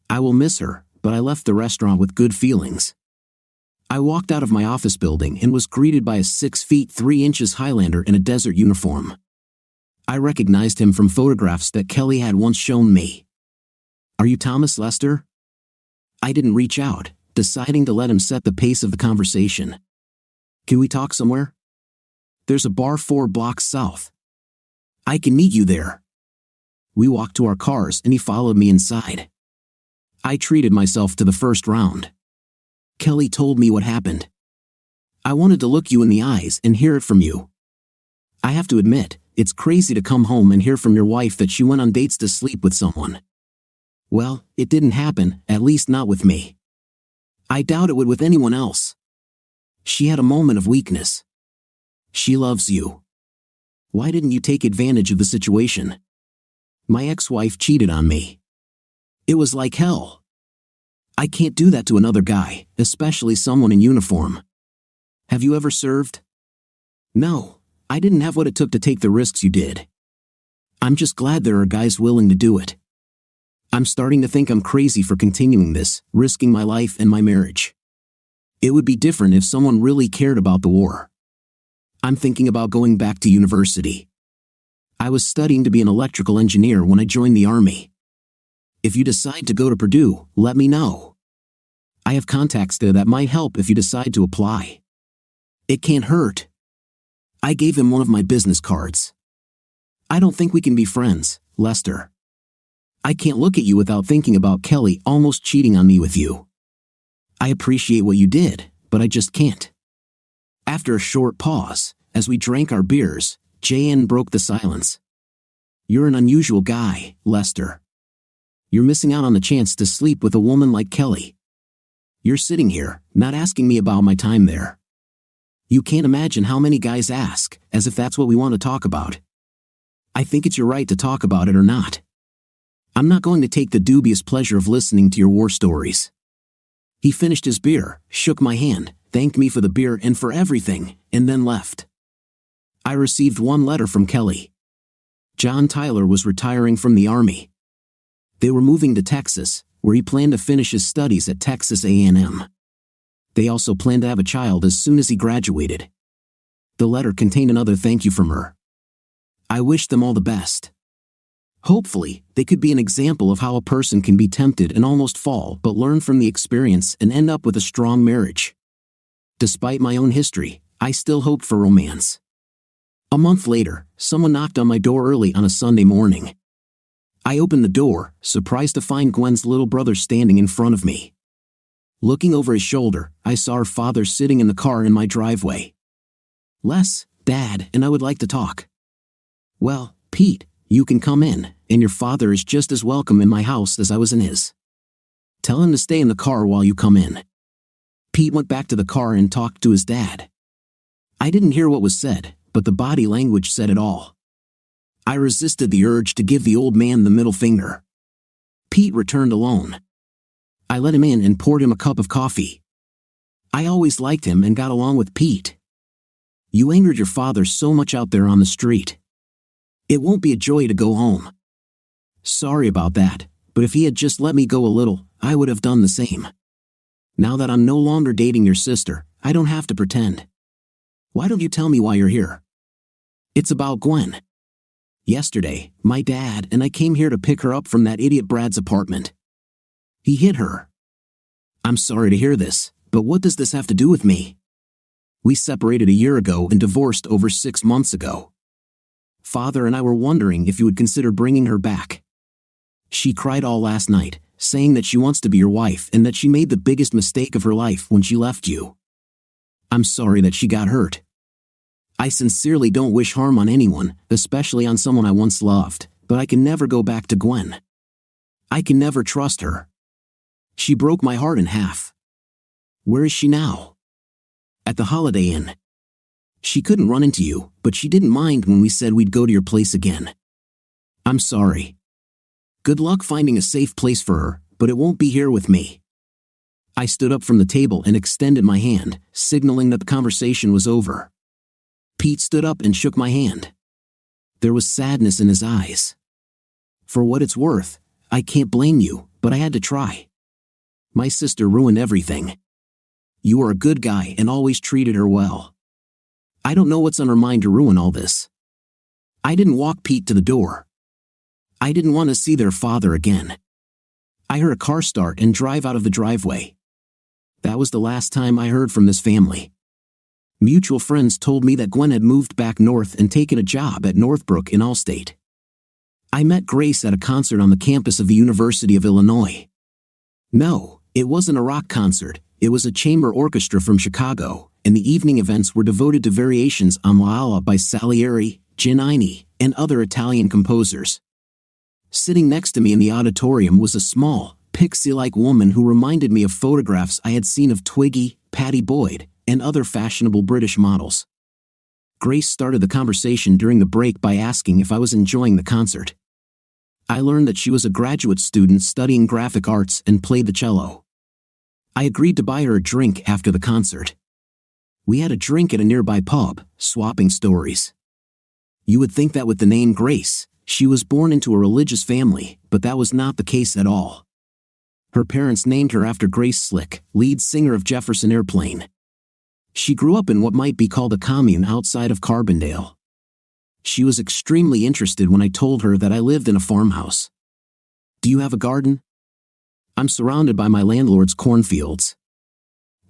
I will miss her, but I left the restaurant with good feelings. I walked out of my office building and was greeted by a 6 feet 3 inches Highlander in a desert uniform. I recognized him from photographs that Kelly had once shown me. Are you Thomas Lester? I didn't reach out, deciding to let him set the pace of the conversation. Can we talk somewhere? There's a bar 4 blocks south. I can meet you there. We walked to our cars and he followed me inside. I treated myself to the first round. Kelly told me what happened. I wanted to look you in the eyes and hear it from you. I have to admit, it's crazy to come home and hear from your wife that she went on dates to sleep with someone. Well, it didn't happen, at least not with me. I doubt it would with anyone else. She had a moment of weakness. She loves you. Why didn't you take advantage of the situation? My ex-wife cheated on me. It was like hell. I can't do that to another guy, especially someone in uniform. Have you ever served? No, I didn't have what it took to take the risks you did. I'm just glad there are guys willing to do it. I'm starting to think I'm crazy for continuing this, risking my life and my marriage. It would be different if someone really cared about the war. I'm thinking about going back to university. I was studying to be an electrical engineer when I joined the Army. If you decide to go to Purdue, let me know. I have contacts there that might help if you decide to apply. It can't hurt. I gave him one of my business cards. I don't think we can be friends, Lester. I can't look at you without thinking about Kelly almost cheating on me with you. I appreciate what you did, but I just can't. After a short pause, as we drank our beers, J.N. broke the silence. You're an unusual guy, Lester. You're missing out on the chance to sleep with a woman like Kelly. You're sitting here, not asking me about my time there. You can't imagine how many guys ask, as if that's what we want to talk about. I think it's your right to talk about it or not. I'm not going to take the dubious pleasure of listening to your war stories. He finished his beer, shook my hand, thanked me for the beer and for everything, and then left. I received one letter from Kelly. John Tyler was retiring from the Army. They were moving to Texas, where he planned to finish his studies at Texas A&M. They also planned to have a child as soon as he graduated. The letter contained another thank you from her. I wished them all the best. Hopefully, they could be an example of how a person can be tempted and almost fall but learn from the experience and end up with a strong marriage. Despite my own history, I still hoped for romance. A month later, someone knocked on my door early on a Sunday morning. I opened the door, surprised to find Gwen's little brother standing in front of me. Looking over his shoulder, I saw her father sitting in the car in my driveway. Les, Dad, and I would like to talk. Well, Pete, you can come in, and your father is just as welcome in my house as I was in his. Tell him to stay in the car while you come in. Pete went back to the car and talked to his dad. I didn't hear what was said, but the body language said it all. I resisted the urge to give the old man the middle finger. Pete returned alone. I let him in and poured him a cup of coffee. I always liked him and got along with Pete. You angered your father so much out there on the street. It won't be a joy to go home. Sorry about that, but if he had just let me go a little, I would have done the same. Now that I'm no longer dating your sister, I don't have to pretend. Why don't you tell me why you're here? It's about Gwen. Yesterday, my dad and I came here to pick her up from that idiot Brad's apartment. He hit her. I'm sorry to hear this, but what does this have to do with me? We separated a year ago and divorced over 6 months ago. Father and I were wondering if you would consider bringing her back. She cried all last night, saying that she wants to be your wife and that she made the biggest mistake of her life when she left you. I'm sorry that she got hurt. I sincerely don't wish harm on anyone, especially on someone I once loved, but I can never go back to Gwen. I can never trust her. She broke my heart in half. Where is she now? At the Holiday Inn. She couldn't run into you, but she didn't mind when we said we'd go to your place again. I'm sorry. Good luck finding a safe place for her, but it won't be here with me. I stood up from the table and extended my hand, signaling that the conversation was over. Pete stood up and shook my hand. There was sadness in his eyes. For what it's worth, I can't blame you, but I had to try. My sister ruined everything. You are a good guy and always treated her well. I don't know what's on her mind to ruin all this. I didn't walk Pete to the door. I didn't want to see their father again. I heard a car start and drive out of the driveway. That was the last time I heard from this family. Mutual friends told me that Gwen had moved back north and taken a job at Northbrook in Allstate. I met Grace at a concert on the campus of the University of Illinois. No, it wasn't a rock concert, it was a chamber orchestra from Chicago, and the evening events were devoted to variations on La Alla by Salieri, Giannini, and other Italian composers. Sitting next to me in the auditorium was a small, pixie-like woman who reminded me of photographs I had seen of Twiggy, Patty Boyd, and other fashionable British models. Grace started the conversation during the break by asking if I was enjoying the concert. I learned that she was a graduate student studying graphic arts and played the cello. I agreed to buy her a drink after the concert. We had a drink at a nearby pub, swapping stories. You would think that with the name Grace, she was born into a religious family, but that was not the case at all. Her parents named her after Grace Slick, lead singer of Jefferson Airplane. She grew up in what might be called a commune outside of Carbondale. She was extremely interested when I told her that I lived in a farmhouse. Do you have a garden? I'm surrounded by my landlord's cornfields.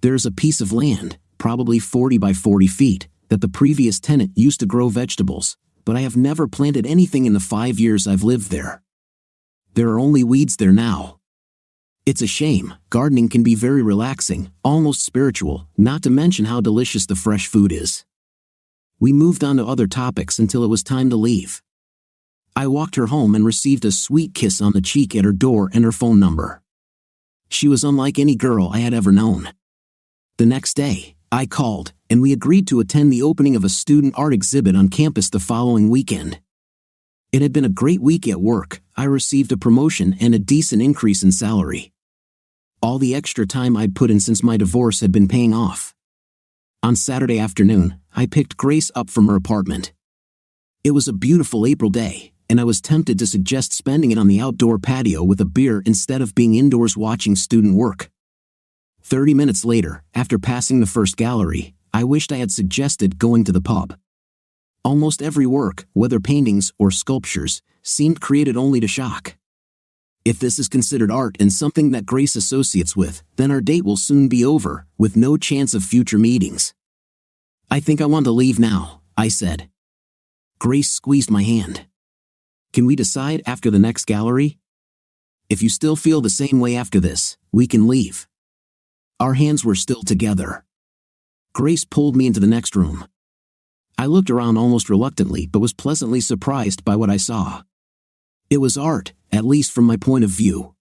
There's a piece of land, probably 40 by 40 feet, that the previous tenant used to grow vegetables, but I have never planted anything in the 5 years I've lived there. There are only weeds there now. It's a shame. Gardening can be very relaxing, almost spiritual, not to mention how delicious the fresh food is. We moved on to other topics until it was time to leave. I walked her home and received a sweet kiss on the cheek at her door and her phone number. She was unlike any girl I had ever known. The next day, I called, and we agreed to attend the opening of a student art exhibit on campus the following weekend. It had been a great week at work. I received a promotion and a decent increase in salary. All the extra time I'd put in since my divorce had been paying off. On Saturday afternoon, I picked Grace up from her apartment. It was a beautiful April day, and I was tempted to suggest spending it on the outdoor patio with a beer instead of being indoors watching student work. 30 minutes later, after passing the first gallery, I wished I had suggested going to the pub. Almost every work, whether paintings or sculptures, seemed created only to shock. If this is considered art and something that Grace associates with, then our date will soon be over, with no chance of future meetings. I think I want to leave now, I said. Grace squeezed my hand. Can we decide after the next gallery? If you still feel the same way after this, we can leave. Our hands were still together. Grace pulled me into the next room. I looked around almost reluctantly but was pleasantly surprised by what I saw. It was art, at least from my point of view.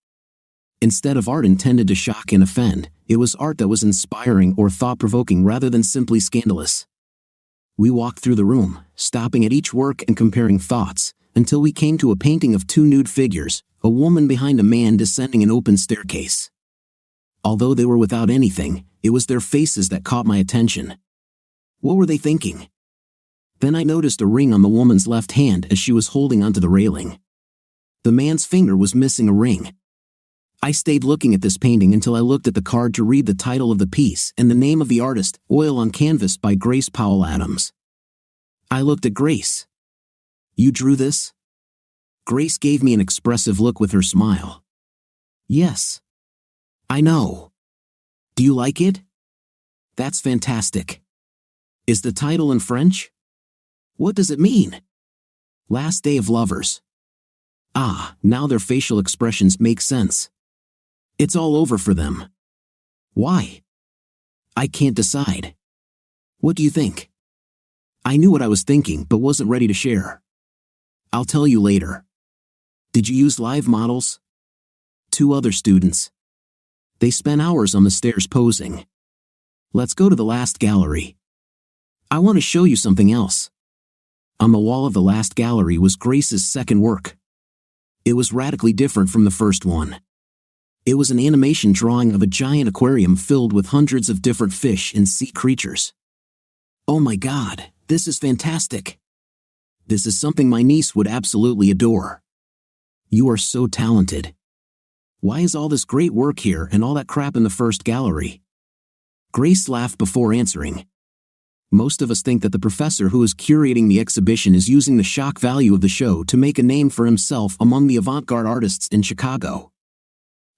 Instead of art intended to shock and offend, it was art that was inspiring or thought-provoking rather than simply scandalous. We walked through the room, stopping at each work and comparing thoughts, until we came to a painting of two nude figures, a woman behind a man descending an open staircase. Although they were without anything, it was their faces that caught my attention. What were they thinking? Then I noticed a ring on the woman's left hand as she was holding onto the railing. The man's finger was missing a ring. I stayed looking at this painting until I looked at the card to read the title of the piece and the name of the artist, Oil on Canvas by Grace Powell Adams. I looked at Grace. "You drew this?" Grace gave me an expressive look with her smile. "Yes. I know. Do you like it?" "That's fantastic. Is the title in French?" "What does it mean?" "Last Day of Lovers." Ah, now their facial expressions make sense. It's all over for them. Why? I can't decide. What do you think? I knew what I was thinking but wasn't ready to share. I'll tell you later. Did you use live models? 2 other students. They spent hours on the stairs posing. Let's go to the last gallery. I want to show you something else. On the wall of the last gallery was Grace's second work. It was radically different from the first one. It was an animation drawing of a giant aquarium filled with hundreds of different fish and sea creatures. Oh my God, this is fantastic. This is something my niece would absolutely adore. You are so talented. Why is all this great work here and all that crap in the first gallery? Grace laughed before answering. Most of us think that the professor who is curating the exhibition is using the shock value of the show to make a name for himself among the avant-garde artists in Chicago.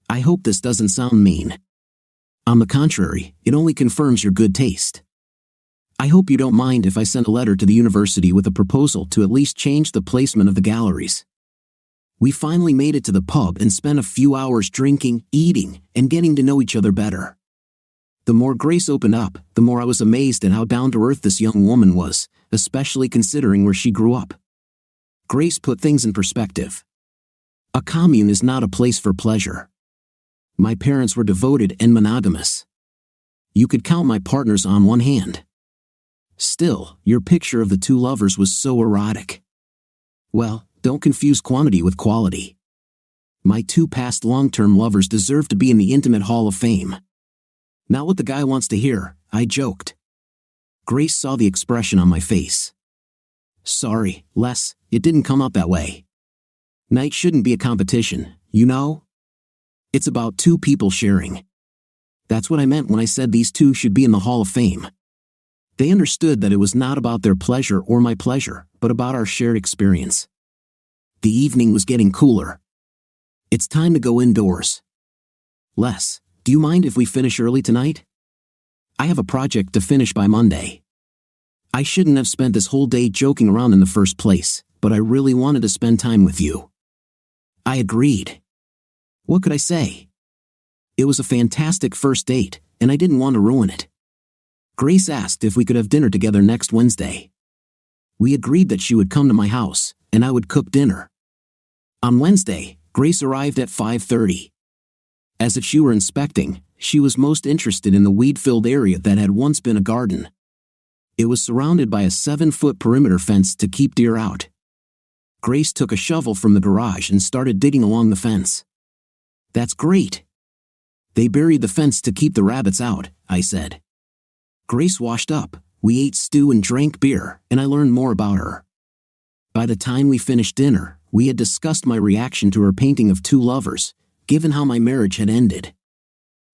I hope this doesn't sound mean. On the contrary, it only confirms your good taste. I hope you don't mind if I send a letter to the university with a proposal to at least change the placement of the galleries. We finally made it to the pub and spent a few hours drinking, eating, and getting to know each other better. The more Grace opened up, the more I was amazed at how down-to-earth this young woman was, especially considering where she grew up. Grace put things in perspective. A commune is not a place for pleasure. My parents were devoted and monogamous. You could count my partners on one hand. Still, your picture of the 2 lovers was so erotic. Well, don't confuse quantity with quality. My 2 past long-term lovers deserve to be in the Intimate Hall of Fame. Not what the guy wants to hear, I joked. Grace saw the expression on my face. Sorry, Les, it didn't come up that way. Night shouldn't be a competition, you know? It's about 2 people sharing. That's what I meant when I said these 2 should be in the Hall of Fame. They understood that it was not about their pleasure or my pleasure, but about our shared experience. The evening was getting cooler. It's time to go indoors. Les, do you mind if we finish early tonight? I have a project to finish by Monday. I shouldn't have spent this whole day joking around in the first place, but I really wanted to spend time with you. I agreed. What could I say? It was a fantastic first date, and I didn't want to ruin it. Grace asked if we could have dinner together next Wednesday. We agreed that she would come to my house, and I would cook dinner. On Wednesday, Grace arrived at 5:30. As if she were inspecting, she was most interested in the weed-filled area that had once been a garden. It was surrounded by a 7-foot perimeter fence to keep deer out. Grace took a shovel from the garage and started digging along the fence. That's great. They buried the fence to keep the rabbits out, I said. Grace washed up, we ate stew and drank beer, and I learned more about her. By the time we finished dinner, we had discussed my reaction to her painting of 2 lovers, given how my marriage had ended.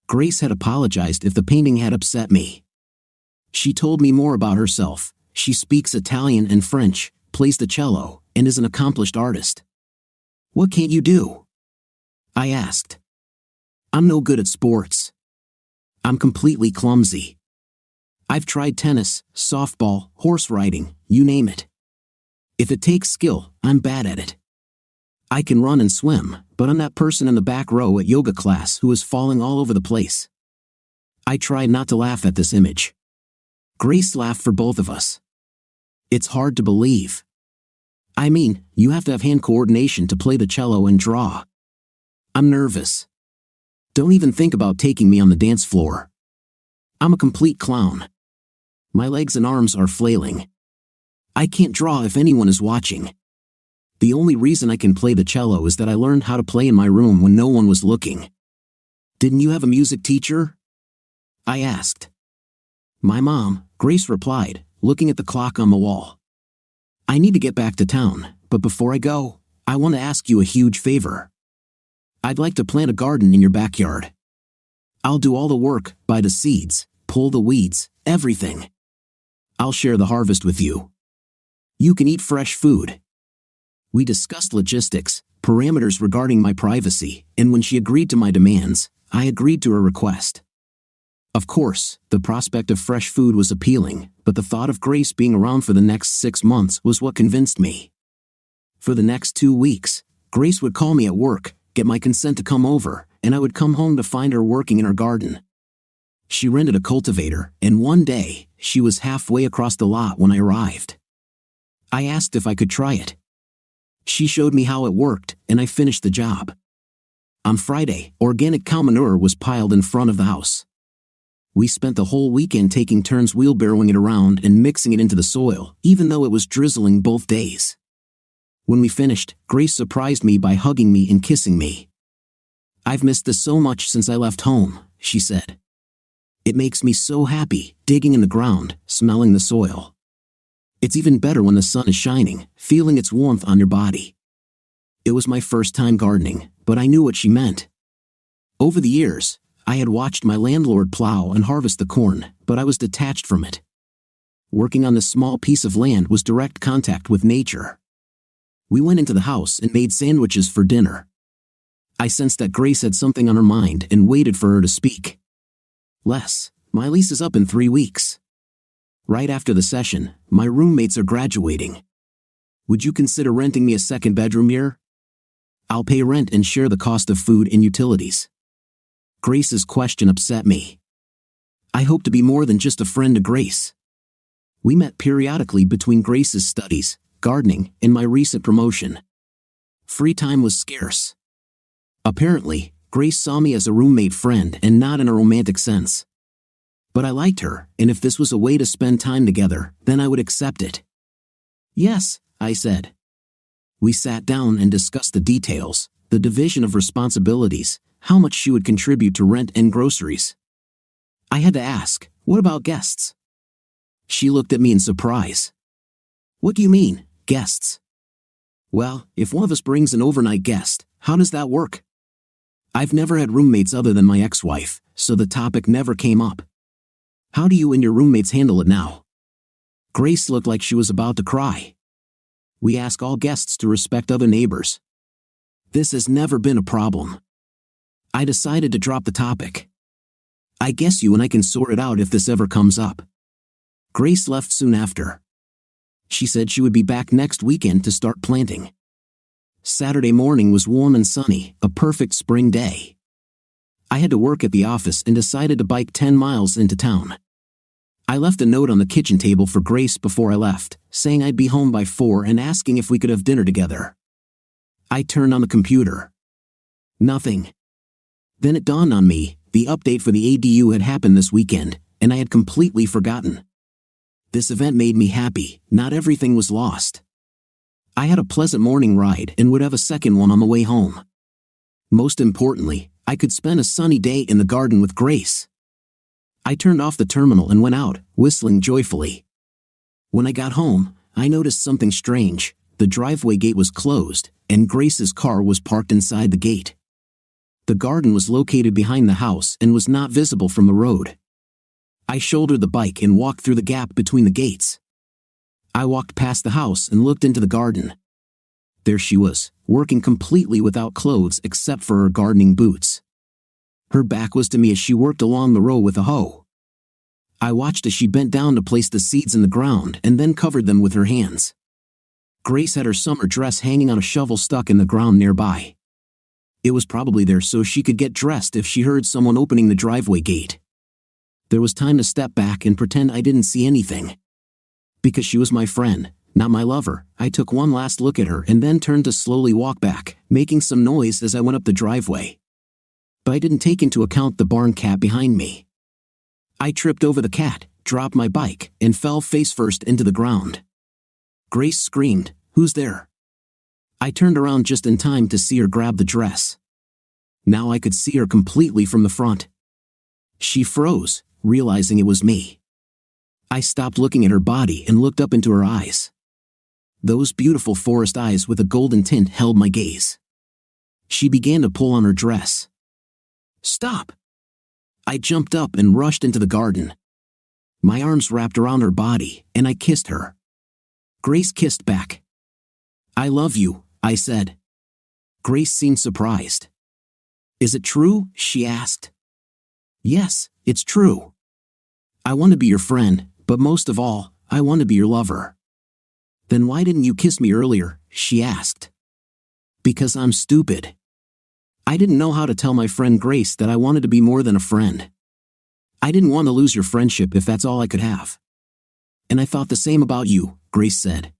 Grace had apologized if the painting had upset me. She told me more about herself. She speaks Italian and French, plays the cello, and is an accomplished artist. What can't you do? I asked. I'm no good at sports. I'm completely clumsy. I've tried tennis, softball, horse riding, you name it. If it takes skill, I'm bad at it. I can run and swim, but I'm that person in the back row at yoga class who is falling all over the place. I tried not to laugh at this image. Grace laughed for both of us. It's hard to believe. I mean, you have to have hand coordination to play the cello and draw. I'm nervous. Don't even think about taking me on the dance floor. I'm a complete clown. My legs and arms are flailing. I can't draw if anyone is watching. The only reason I can play the cello is that I learned how to play in my room when no one was looking. Didn't you have a music teacher? I asked. My mom, Grace replied, looking at the clock on the wall. I need to get back to town, but before I go, I want to ask you a huge favor. I'd like to plant a garden in your backyard. I'll do all the work, buy the seeds, pull the weeds, everything. I'll share the harvest with you. You can eat fresh food. We discussed logistics, parameters regarding my privacy, and when she agreed to my demands, I agreed to her request. Of course, the prospect of fresh food was appealing, but the thought of Grace being around for the next 6 months was what convinced me. For the next 2 weeks, Grace would call me at work, get my consent to come over, and I would come home to find her working in her garden. She rented a cultivator, and one day, she was halfway across the lot when I arrived. I asked if I could try it. She showed me how it worked, and I finished the job. On Friday, organic cow manure was piled in front of the house. We spent the whole weekend taking turns wheelbarrowing it around and mixing it into the soil, even though it was drizzling both days. When we finished, Grace surprised me by hugging me and kissing me. I've missed this so much since I left home, she said. It makes me so happy, digging in the ground, smelling the soil. It's even better when the sun is shining, feeling its warmth on your body. It was my first time gardening, but I knew what she meant. Over the years, I had watched my landlord plow and harvest the corn, but I was detached from it. Working on this small piece of land was direct contact with nature. We went into the house and made sandwiches for dinner. I sensed that Grace had something on her mind and waited for her to speak. Les, my lease is up in 3 weeks. Right after the session, my roommates are graduating. Would you consider renting me a second bedroom here? I'll pay rent and share the cost of food and utilities. Grace's question upset me. I hope to be more than just a friend to Grace. We met periodically between Grace's studies, gardening, and my recent promotion. Free time was scarce. Apparently, Grace saw me as a roommate friend and not in a romantic sense. But I liked her, and if this was a way to spend time together, then I would accept it. Yes, I said. We sat down and discussed the details, the division of responsibilities, how much she would contribute to rent and groceries. I had to ask, what about guests? She looked at me in surprise. What do you mean, guests? Well, if one of us brings an overnight guest, how does that work? I've never had roommates other than my ex-wife, so the topic never came up. How do you and your roommates handle it now? Grace looked like she was about to cry. We ask all guests to respect other neighbors. This has never been a problem. I decided to drop the topic. I guess you and I can sort it out if this ever comes up. Grace left soon after. She said she would be back next weekend to start planting. Saturday morning was warm and sunny, a perfect spring day. I had to work at the office and decided to bike 10 miles into town. I left a note on the kitchen table for Grace before I left, saying I'd be home by 4 and asking if we could have dinner together. I turned on the computer. Nothing. Then it dawned on me, the update for the ADU had happened this weekend, and I had completely forgotten. This event made me happy, not everything was lost. I had a pleasant morning ride and would have a second one on the way home. Most importantly, I could spend a sunny day in the garden with Grace. I turned off the terminal and went out, whistling joyfully. When I got home, I noticed something strange. The driveway gate was closed, and Grace's car was parked inside the gate. The garden was located behind the house and was not visible from the road. I shouldered the bike and walked through the gap between the gates. I walked past the house and looked into the garden. There she was, working completely without clothes except for her gardening boots. Her back was to me as she worked along the row with a hoe. I watched as she bent down to place the seeds in the ground and then covered them with her hands. Grace had her summer dress hanging on a shovel stuck in the ground nearby. It was probably there so she could get dressed if she heard someone opening the driveway gate. There was time to step back and pretend I didn't see anything. Because she was my friend, not my lover, I took one last look at her and then turned to slowly walk back, making some noise as I went up the driveway. But I didn't take into account the barn cat behind me. I tripped over the cat, dropped my bike, and fell face first into the ground. Grace screamed, "Who's there?" I turned around just in time to see her grab the dress. Now I could see her completely from the front. She froze, realizing it was me. I stopped looking at her body and looked up into her eyes. Those beautiful forest eyes with a golden tint held my gaze. She began to pull on her dress. "Stop!" I jumped up and rushed into the garden. My arms wrapped around her body, and I kissed her. Grace kissed back. "I love you," I said. Grace seemed surprised. "Is it true?" she asked. "Yes, it's true. I want to be your friend, but most of all, I want to be your lover." "Then why didn't you kiss me earlier?" she asked. "Because I'm stupid. I didn't know how to tell my friend Grace that I wanted to be more than a friend. I didn't want to lose your friendship if that's all I could have." "And I thought the same about you," Grace said.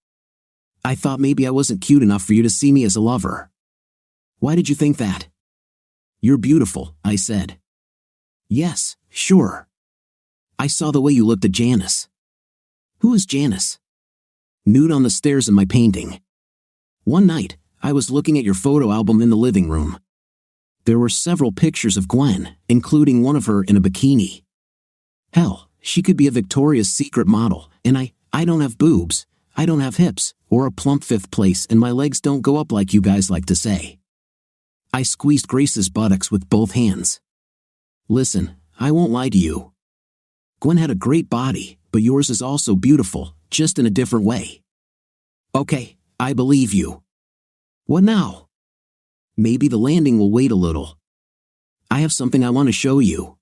"I thought maybe I wasn't cute enough for you to see me as a lover." "Why did you think that?" "You're beautiful," I said. "Yes, sure. I saw the way you looked at Janice." "Who is Janice?" "Nude on the stairs in my painting. One night, I was looking at your photo album in the living room. There were several pictures of Gwen, including one of her in a bikini. Hell, she could be a Victoria's Secret model, and I don't have boobs, I don't have hips, or a plump fifth place, and my legs don't go up like you guys like to say." I squeezed Grace's buttocks with both hands. "Listen, I won't lie to you. Gwen had a great body, but yours is also beautiful, just in a different way." "Okay, I believe you." "What now?" "Maybe the landing will wait a little. I have something I want to show you."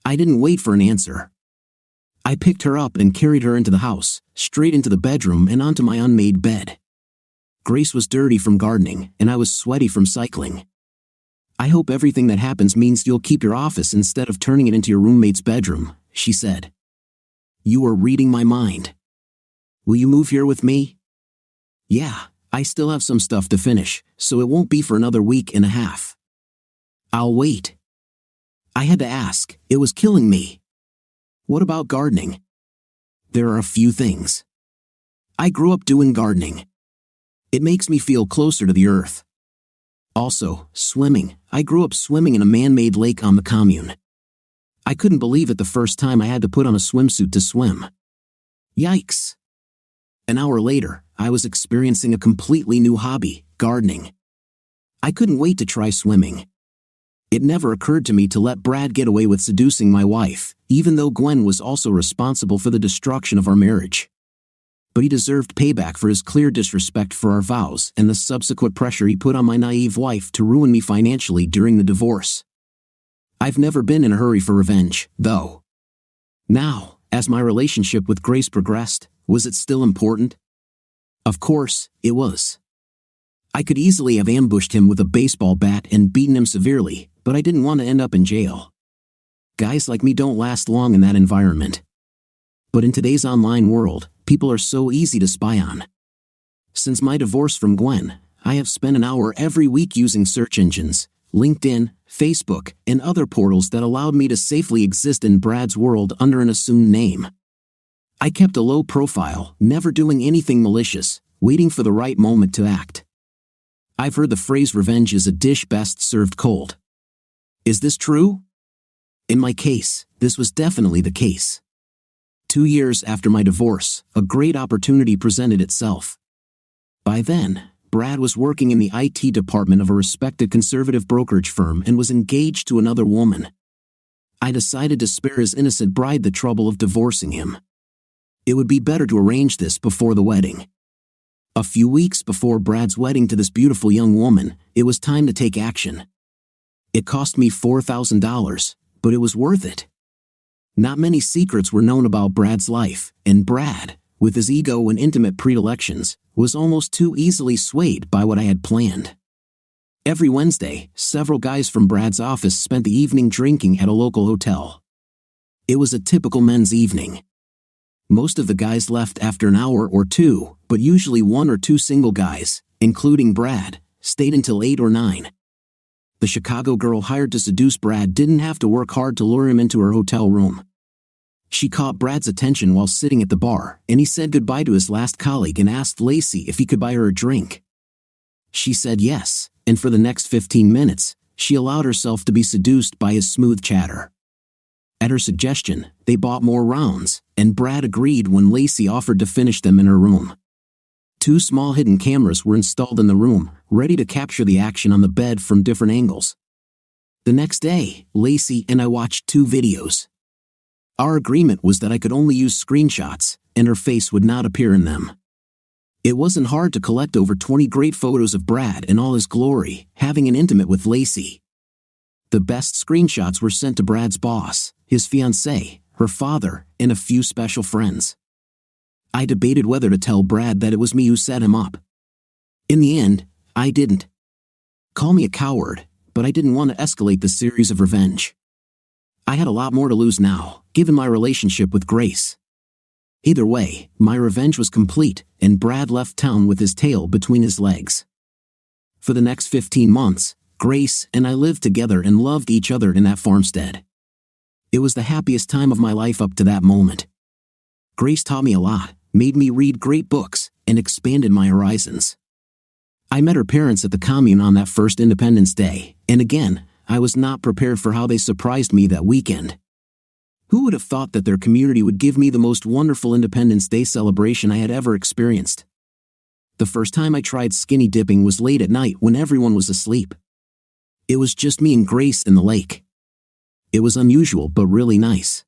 I didn't wait for an answer. I picked her up and carried her into the house, straight into the bedroom and onto my unmade bed. Grace was dirty from gardening, and I was sweaty from cycling. "I hope everything that happens means you'll keep your office instead of turning it into your roommate's bedroom," she said. "You are reading my mind. Will you move here with me?" "Yeah, I still have some stuff to finish, so it won't be for another week and a half." "I'll wait." I had to ask, it was killing me. "What about gardening?" "There are a few things. I grew up doing gardening. It makes me feel closer to the earth. Also, swimming. I grew up swimming in a man-made lake on the commune. I couldn't believe it the first time I had to put on a swimsuit to swim. Yikes." An hour later, I was experiencing a completely new hobby, gardening. I couldn't wait to try swimming. It never occurred to me to let Brad get away with seducing my wife, even though Gwen was also responsible for the destruction of our marriage. But he deserved payback for his clear disrespect for our vows and the subsequent pressure he put on my naive wife to ruin me financially during the divorce. I've never been in a hurry for revenge, though. Now, as my relationship with Grace progressed, was it still important? Of course, it was. I could easily have ambushed him with a baseball bat and beaten him severely, but I didn't want to end up in jail. Guys like me don't last long in that environment. But in today's online world, people are so easy to spy on. Since my divorce from Gwen, I have spent an hour every week using search engines, LinkedIn, Facebook, and other portals that allowed me to safely exist in Brad's world under an assumed name. I kept a low profile, never doing anything malicious, waiting for the right moment to act. I've heard the phrase revenge is a dish best served cold. Is this true? In my case, this was definitely the case. 2 years after my divorce, a great opportunity presented itself. By then, Brad was working in the IT department of a respected conservative brokerage firm and was engaged to another woman. I decided to spare his innocent bride the trouble of divorcing him. It would be better to arrange this before the wedding. A few weeks before Brad's wedding to this beautiful young woman, it was time to take action. It cost me $4,000, but it was worth it. Not many secrets were known about Brad's life, and Brad, with his ego and intimate predilections, was almost too easily swayed by what I had planned. Every Wednesday, several guys from Brad's office spent the evening drinking at a local hotel. It was a typical men's evening. Most of the guys left after an hour or two, but usually 1 or 2 single guys, including Brad, stayed until 8 or 9. The Chicago girl hired to seduce Brad didn't have to work hard to lure him into her hotel room. She caught Brad's attention while sitting at the bar, and he said goodbye to his last colleague and asked Lacey if he could buy her a drink. She said yes, and for the next 15 minutes, she allowed herself to be seduced by his smooth chatter. At her suggestion, they bought more rounds, and Brad agreed when Lacey offered to finish them in her room. 2 small hidden cameras were installed in the room, ready to capture the action on the bed from different angles. The next day, Lacey and I watched 2 videos. Our agreement was that I could only use screenshots, and her face would not appear in them. It wasn't hard to collect over 20 great photos of Brad in all his glory, having an intimate with Lacey. The best screenshots were sent to Brad's boss, his fiancée, her father, and a few special friends. I debated whether to tell Brad that it was me who set him up. In the end, I didn't. Call me a coward, but I didn't want to escalate the series of revenge. I had a lot more to lose now, given my relationship with Grace. Either way, my revenge was complete, and Brad left town with his tail between his legs. For the next 15 months, Grace and I lived together and loved each other in that farmstead. It was the happiest time of my life up to that moment. Grace taught me a lot, made me read great books, and expanded my horizons. I met her parents at the commune on that first Independence Day, and again, I was not prepared for how they surprised me that weekend. Who would have thought that their community would give me the most wonderful Independence Day celebration I had ever experienced? The first time I tried skinny dipping was late at night when everyone was asleep. It was just me and Grace in the lake. It was unusual but really nice.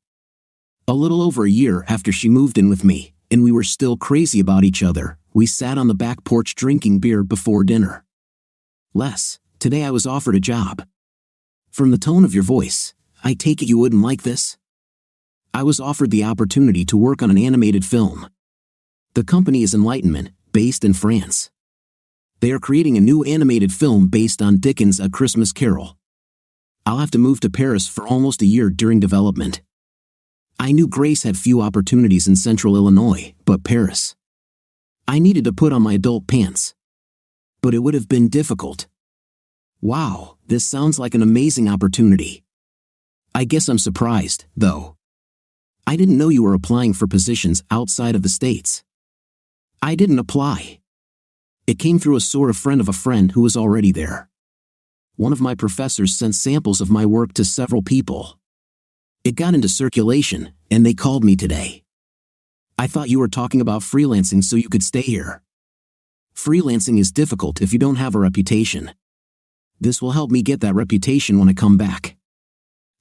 A little over a year after she moved in with me, and we were still crazy about each other, we sat on the back porch drinking beer before dinner. Les, today I was offered a job. From the tone of your voice, I take it you wouldn't like this? I was offered the opportunity to work on an animated film. The company is Enlightenment, based in France. They are creating a new animated film based on Dickens' A Christmas Carol. I'll have to move to Paris for almost a year during development. I knew Grace had few opportunities in central Illinois, but Paris. I needed to put on my adult pants. But it would have been difficult. Wow, this sounds like an amazing opportunity. I guess I'm surprised, though. I didn't know you were applying for positions outside of the States. I didn't apply. It came through a sort of friend of a friend who was already there. One of my professors sent samples of my work to several people. It got into circulation, and they called me today. I thought you were talking about freelancing so you could stay here. Freelancing is difficult if you don't have a reputation. This will help me get that reputation when I come back.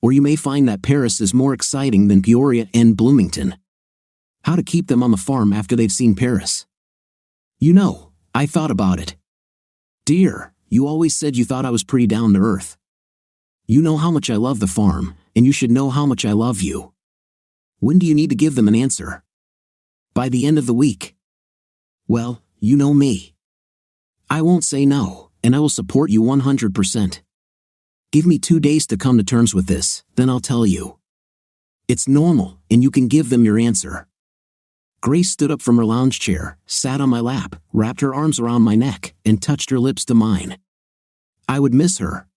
Or you may find that Paris is more exciting than Peoria and Bloomington. How to keep them on the farm after they've seen Paris. You know, I thought about it. Dear, you always said you thought I was pretty down to earth. You know how much I love the farm, and you should know how much I love you. When do you need to give them an answer? By the end of the week. Well, you know me. I won't say no, and I will support you 100%. Give me 2 days to come to terms with this, then I'll tell you. It's normal, and you can give them your answer. Grace stood up from her lounge chair, sat on my lap, wrapped her arms around my neck, and touched her lips to mine. I would miss her.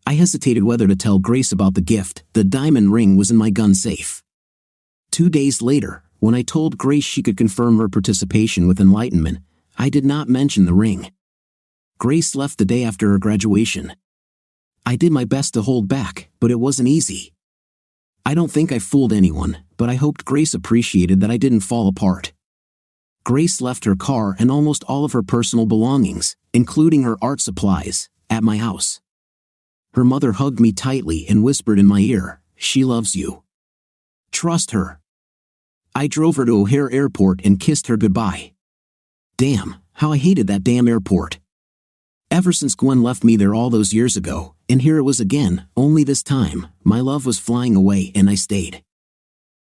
I hesitated whether to tell Grace about the gift. The diamond ring was in my gun safe. 2 days later, when I told Grace she could confirm her participation with Enlightenment, I did not mention the ring. Grace left the day after her graduation. I did my best to hold back, but it wasn't easy. I don't think I fooled anyone, but I hoped Grace appreciated that I didn't fall apart. Grace left her car and almost all of her personal belongings, including her art supplies, at my house. Her mother hugged me tightly and whispered in my ear, "She loves you. Trust her." I drove her to O'Hare Airport and kissed her goodbye. Damn, how I hated that damn airport. Ever since Gwen left me there all those years ago, and here it was again, only this time, my love was flying away and I stayed.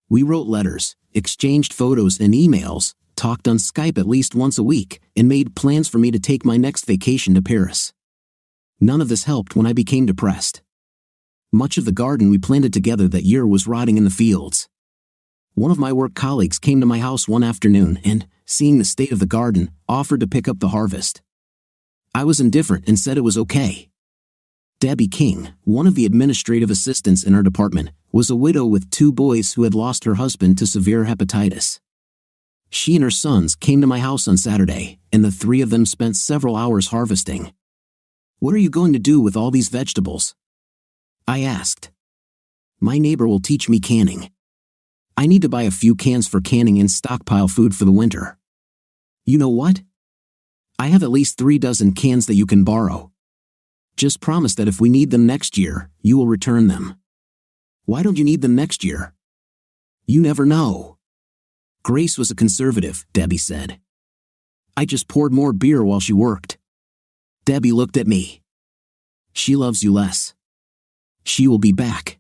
We wrote letters, exchanged photos and emails, talked on Skype at least once a week, and made plans for me to take my next vacation to Paris. None of this helped when I became depressed. Much of the garden we planted together that year was rotting in the fields. One of my work colleagues came to my house one afternoon and, seeing the state of the garden, offered to pick up the harvest. I was indifferent and said it was okay. Debbie King, one of the administrative assistants in our department, was a widow with 2 boys who had lost her husband to severe hepatitis. She She and her sons came to my house on Saturday, and the three of them spent several hours harvesting. "What are you going to do with all these vegetables?" I asked. "My neighbor will teach me canning. I need to buy a few cans for canning and stockpile food for the winter." "You know what? I have at least 3 dozen cans that you can borrow. Just promise that if we need them next year, you will return them." "Why don't you need them next year?" "You never know." Grace was a conservative, Debbie said. I just poured more beer while she worked. Debbie looked at me. "She loves you less. She will be back."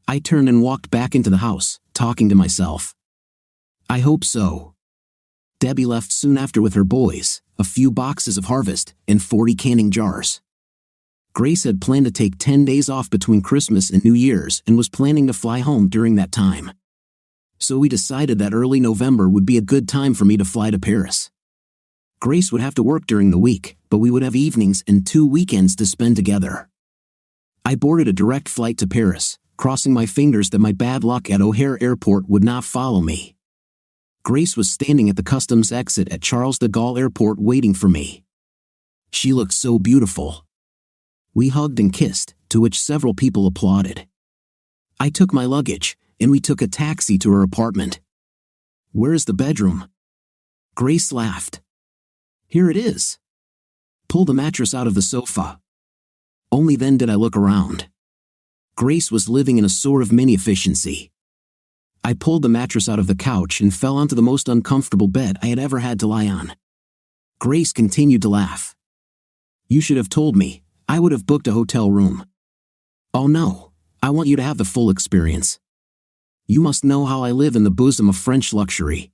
I turned and walked back into the house, talking to myself. "I hope so." Debbie left soon after with her boys, a few boxes of harvest, and 40 canning jars. Grace had planned to take 10 days off between Christmas and New Year's and was planning to fly home during that time. So we decided that early November would be a good time for me to fly to Paris. Grace would have to work during the week, but we would have evenings and 2 weekends to spend together. I boarded a direct flight to Paris, crossing my fingers that my bad luck at O'Hare Airport would not follow me. Grace was standing at the customs exit at Charles de Gaulle Airport waiting for me. She looked so beautiful. We hugged and kissed, to which several people applauded. I took my luggage, and we took a taxi to her apartment. "Where is the bedroom?" Grace laughed. "Here it is." Pull the mattress out of the sofa. Only then did I look around. Grace was living in a sort of mini-efficiency. I pulled the mattress out of the couch and fell onto the most uncomfortable bed I had ever had to lie on. Grace continued to laugh. "You should have told me. I would have booked a hotel room." "Oh no, I want you to have the full experience. You must know how I live in the bosom of French luxury.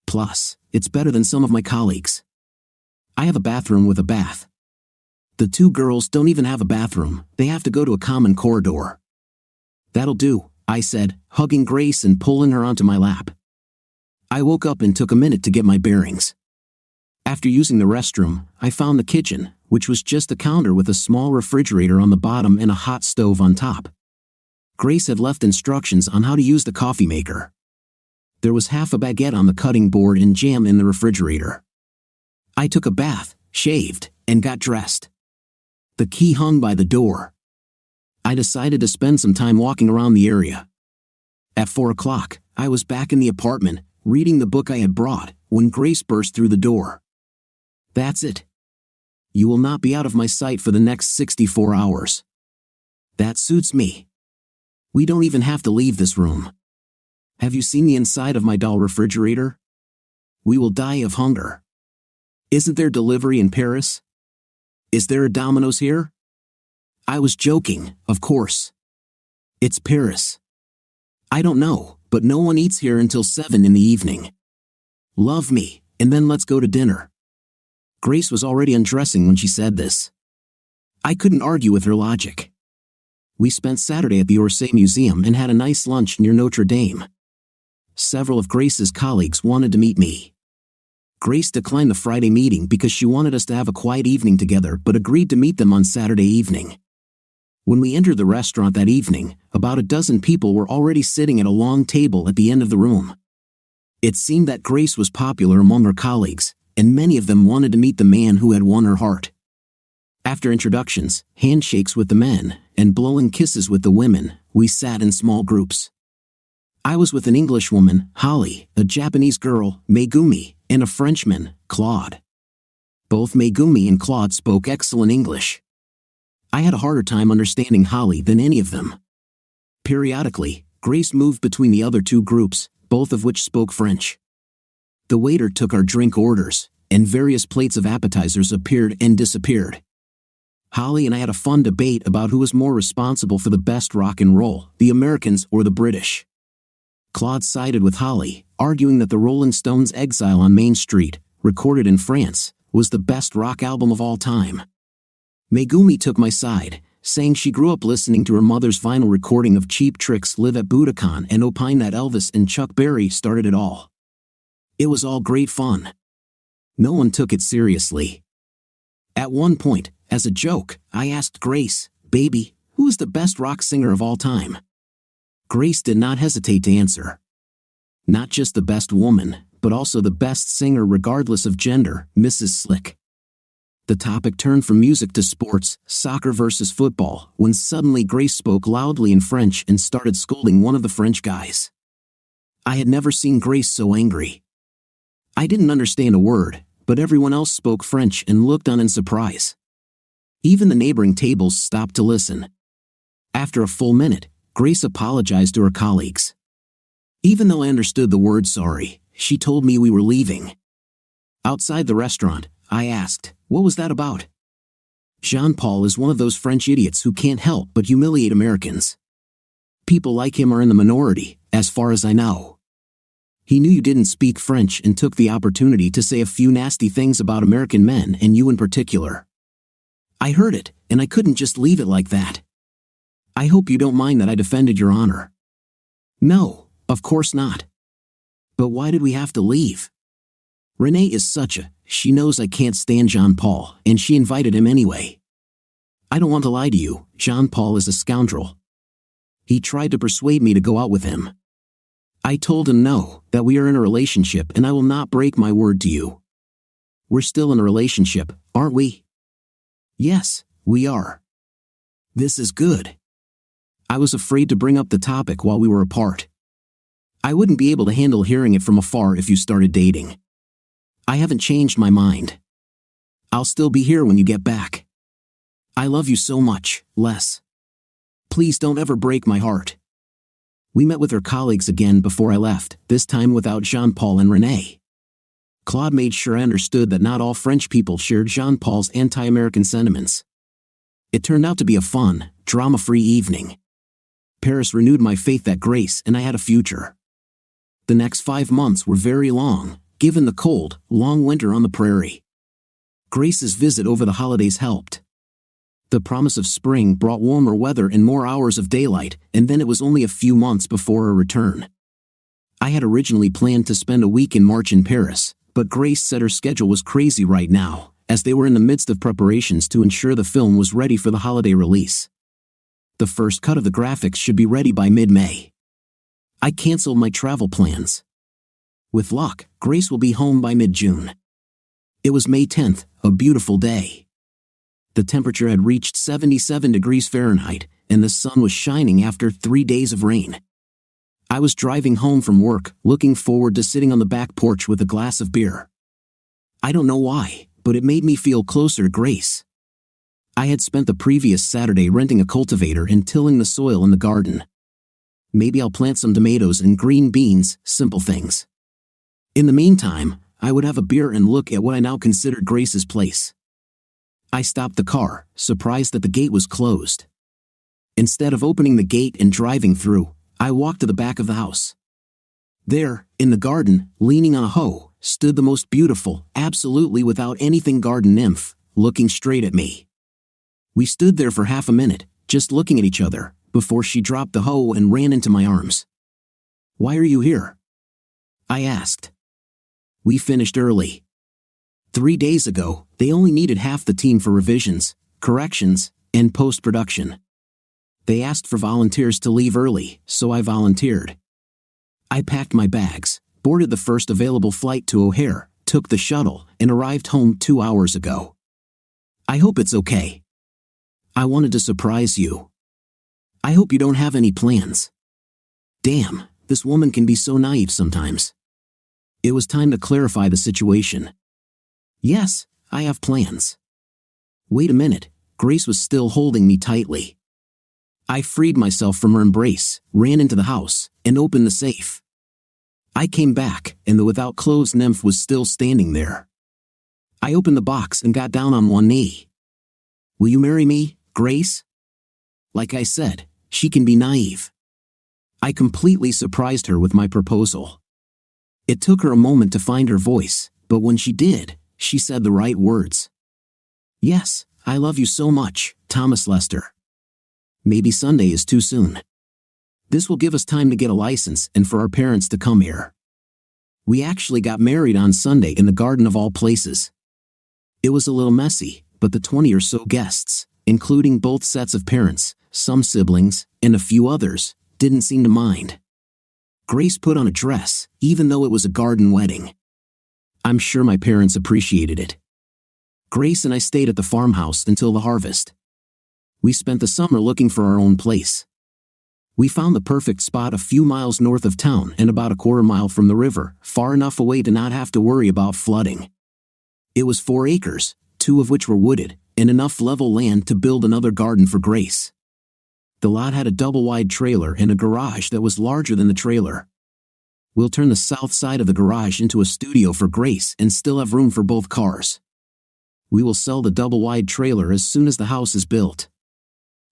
Plus, it's better than some of my colleagues. I have a bathroom with a bath. The 2 girls don't even have a bathroom, they have to go to a common corridor." "That'll do," I said, hugging Grace and pulling her onto my lap. I woke up and took a minute to get my bearings. After using the restroom, I found the kitchen, which was just a counter with a small refrigerator on the bottom and a hot stove on top. Grace had left instructions on how to use the coffee maker. There was half a baguette on the cutting board and jam in the refrigerator. I took a bath, shaved, and got dressed. The key hung by the door. I decided to spend some time walking around the area. At 4 o'clock, I was back in the apartment, reading the book I had brought, when Grace burst through the door. "That's it. You will not be out of my sight for the next 64 hours. That suits me. We don't even have to leave this room. Have you seen the inside of my doll refrigerator? We will die of hunger. Isn't there delivery in Paris? Is there a Domino's here?" I was joking, of course. It's Paris. I don't know, but no one eats here until 7 in the evening. Love me, and then let's go to dinner. Grace was already undressing when she said this. I couldn't argue with her logic. We spent Saturday at the Orsay Museum and had a nice lunch near Notre Dame. Several of Grace's colleagues wanted to meet me. Grace declined the Friday meeting because she wanted us to have a quiet evening together but agreed to meet them on Saturday evening. When we entered the restaurant that evening, about a dozen people were already sitting at a long table at the end of the room. It seemed that Grace was popular among her colleagues, and many of them wanted to meet the man who had won her heart. After introductions, handshakes with the men, and blowing kisses with the women, we sat in small groups. I was with an Englishwoman, Holly, a Japanese girl, Megumi, and a Frenchman, Claude. Both Megumi and Claude spoke excellent English. I had a harder time understanding Holly than any of them. Periodically, Grace moved between the other 2 groups, both of which spoke French. The waiter took our drink orders, and various plates of appetizers appeared and disappeared. Holly and I had a fun debate about who was more responsible for the best rock and roll, the Americans or the British. Claude sided with Holly, arguing that the Rolling Stones' Exile on Main Street, recorded in France, was the best rock album of all time. Megumi took my side, saying she grew up listening to her mother's vinyl recording of Cheap Trick's Live at Budokan and opined that Elvis and Chuck Berry started it all. It was all great fun. No one took it seriously. At one point, as a joke, I asked Grace, "Baby, who is the best rock singer of all time?" Grace did not hesitate to answer. Not just the best woman, but also the best singer regardless of gender, Mrs. Slick. The topic turned from music to sports, soccer versus football, when suddenly Grace spoke loudly in French and started scolding one of the French guys. I had never seen Grace so angry. I didn't understand a word, but everyone else spoke French and looked on in surprise. Even the neighboring tables stopped to listen. After a full minute, Grace apologized to her colleagues. Even though I understood the word sorry, she told me we were leaving. Outside the restaurant, I asked, "What was that about?" Jean-Paul is one of those French idiots who can't help but humiliate Americans. People like him are in the minority, as far as I know. He knew you didn't speak French and took the opportunity to say a few nasty things about American men and you in particular. I heard it, and I couldn't just leave it like that. I hope you don't mind that I defended your honor. No, of course not. But why did we have to leave? Renee is she knows I can't stand Jean-Paul, and she invited him anyway. I don't want to lie to you, Jean-Paul is a scoundrel. He tried to persuade me to go out with him. I told him no, that we are in a relationship and I will not break my word to you. We're still in a relationship, aren't we? Yes, we are. This is good. I was afraid to bring up the topic while we were apart. I wouldn't be able to handle hearing it from afar if you started dating. I haven't changed my mind. I'll still be here when you get back. I love you so much, Les. Please don't ever break my heart. We met with her colleagues again before I left, this time without Jean-Paul and Renee. Claude made sure I understood that not all French people shared Jean-Paul's anti-American sentiments. It turned out to be a fun, drama-free evening. Paris renewed my faith that Grace and I had a future. The next 5 months were very long, given the cold, long winter on the prairie. Grace's visit over the holidays helped. The promise of spring brought warmer weather and more hours of daylight, and then it was only a few months before her return. I had originally planned to spend a week in March in Paris, but Grace said her schedule was crazy right now, as they were in the midst of preparations to ensure the film was ready for the holiday release. The first cut of the graphics should be ready by mid-May. I canceled my travel plans. With luck, Grace will be home by mid-June. It was May 10th, a beautiful day. The temperature had reached 77 degrees Fahrenheit, and the sun was shining after 3 days of rain. I was driving home from work, looking forward to sitting on the back porch with a glass of beer. I don't know why, but it made me feel closer to Grace. I had spent the previous Saturday renting a cultivator and tilling the soil in the garden. Maybe I'll plant some tomatoes and green beans, simple things. In the meantime, I would have a beer and look at what I now considered Grace's place. I stopped the car, surprised that the gate was closed. Instead of opening the gate and driving through, I walked to the back of the house. There, in the garden, leaning on a hoe, stood the most beautiful, absolutely without anything garden nymph, looking straight at me. We stood there for half a minute, just looking at each other, before she dropped the hoe and ran into my arms. "Why are you here?" I asked. "We finished early. 3 days ago, they only needed half the team for revisions, corrections, and post-production. They asked for volunteers to leave early, so I volunteered. I packed my bags, boarded the first available flight to O'Hare, took the shuttle, and arrived home 2 hours ago. I hope it's okay. I wanted to surprise you. I hope you don't have any plans." Damn, this woman can be so naive sometimes. It was time to clarify the situation. "Yes, I have plans." Wait a minute, Grace was still holding me tightly. I freed myself from her embrace, ran into the house, and opened the safe. I came back, and the without clothes nymph was still standing there. I opened the box and got down on one knee. "Will you marry me, Grace?" Like I said, she can be naive. I completely surprised her with my proposal. It took her a moment to find her voice, but when she did, she said the right words. "Yes, I love you so much, Thomas Lester. Maybe Sunday is too soon. This will give us time to get a license and for our parents to come here. We actually got married on Sunday in the garden of all places. It was a little messy, but the 20 or so guests, including both sets of parents, some siblings, and a few others, didn't seem to mind. Grace put on a dress, even though it was a garden wedding. I'm sure my parents appreciated it. Grace and I stayed at the farmhouse until the harvest. We spent the summer looking for our own place. We found the perfect spot a few miles north of town and about a quarter mile from the river, far enough away to not have to worry about flooding. It was 4 acres, 2 of which were wooded, and enough level land to build another garden for Grace. The lot had a double-wide trailer and a garage that was larger than the trailer. We'll turn the south side of the garage into a studio for Grace and still have room for both cars. We will sell the double-wide trailer as soon as the house is built.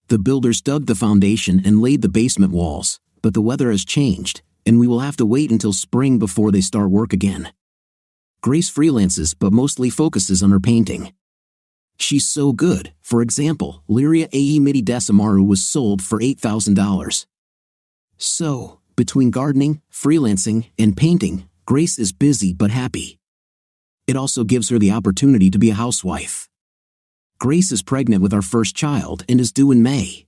The builders dug the foundation and laid the basement walls, but the weather has changed, and we will have to wait until spring before they start work again. Grace freelances but mostly focuses on her painting. She's so good. For example, Lyria A. Midi Decimaru was sold for $8,000. So, between gardening, freelancing, and painting, Grace is busy but happy. It also gives her the opportunity to be a housewife. Grace is pregnant with our first child and is due in May.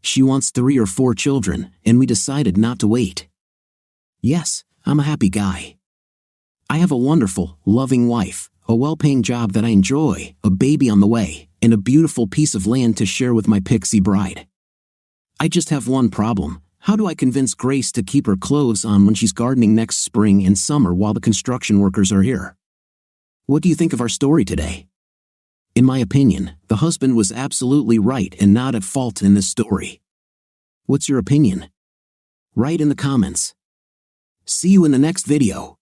She wants 3 or 4 children, and we decided not to wait. Yes, I'm a happy guy. I have a wonderful, loving wife, a well-paying job that I enjoy, a baby on the way, and a beautiful piece of land to share with my pixie bride. I just have one problem. How do I convince Grace to keep her clothes on when she's gardening next spring and summer while the construction workers are here? What do you think of our story today? In my opinion, the husband was absolutely right and not at fault in this story. What's your opinion? Write in the comments. See you in the next video.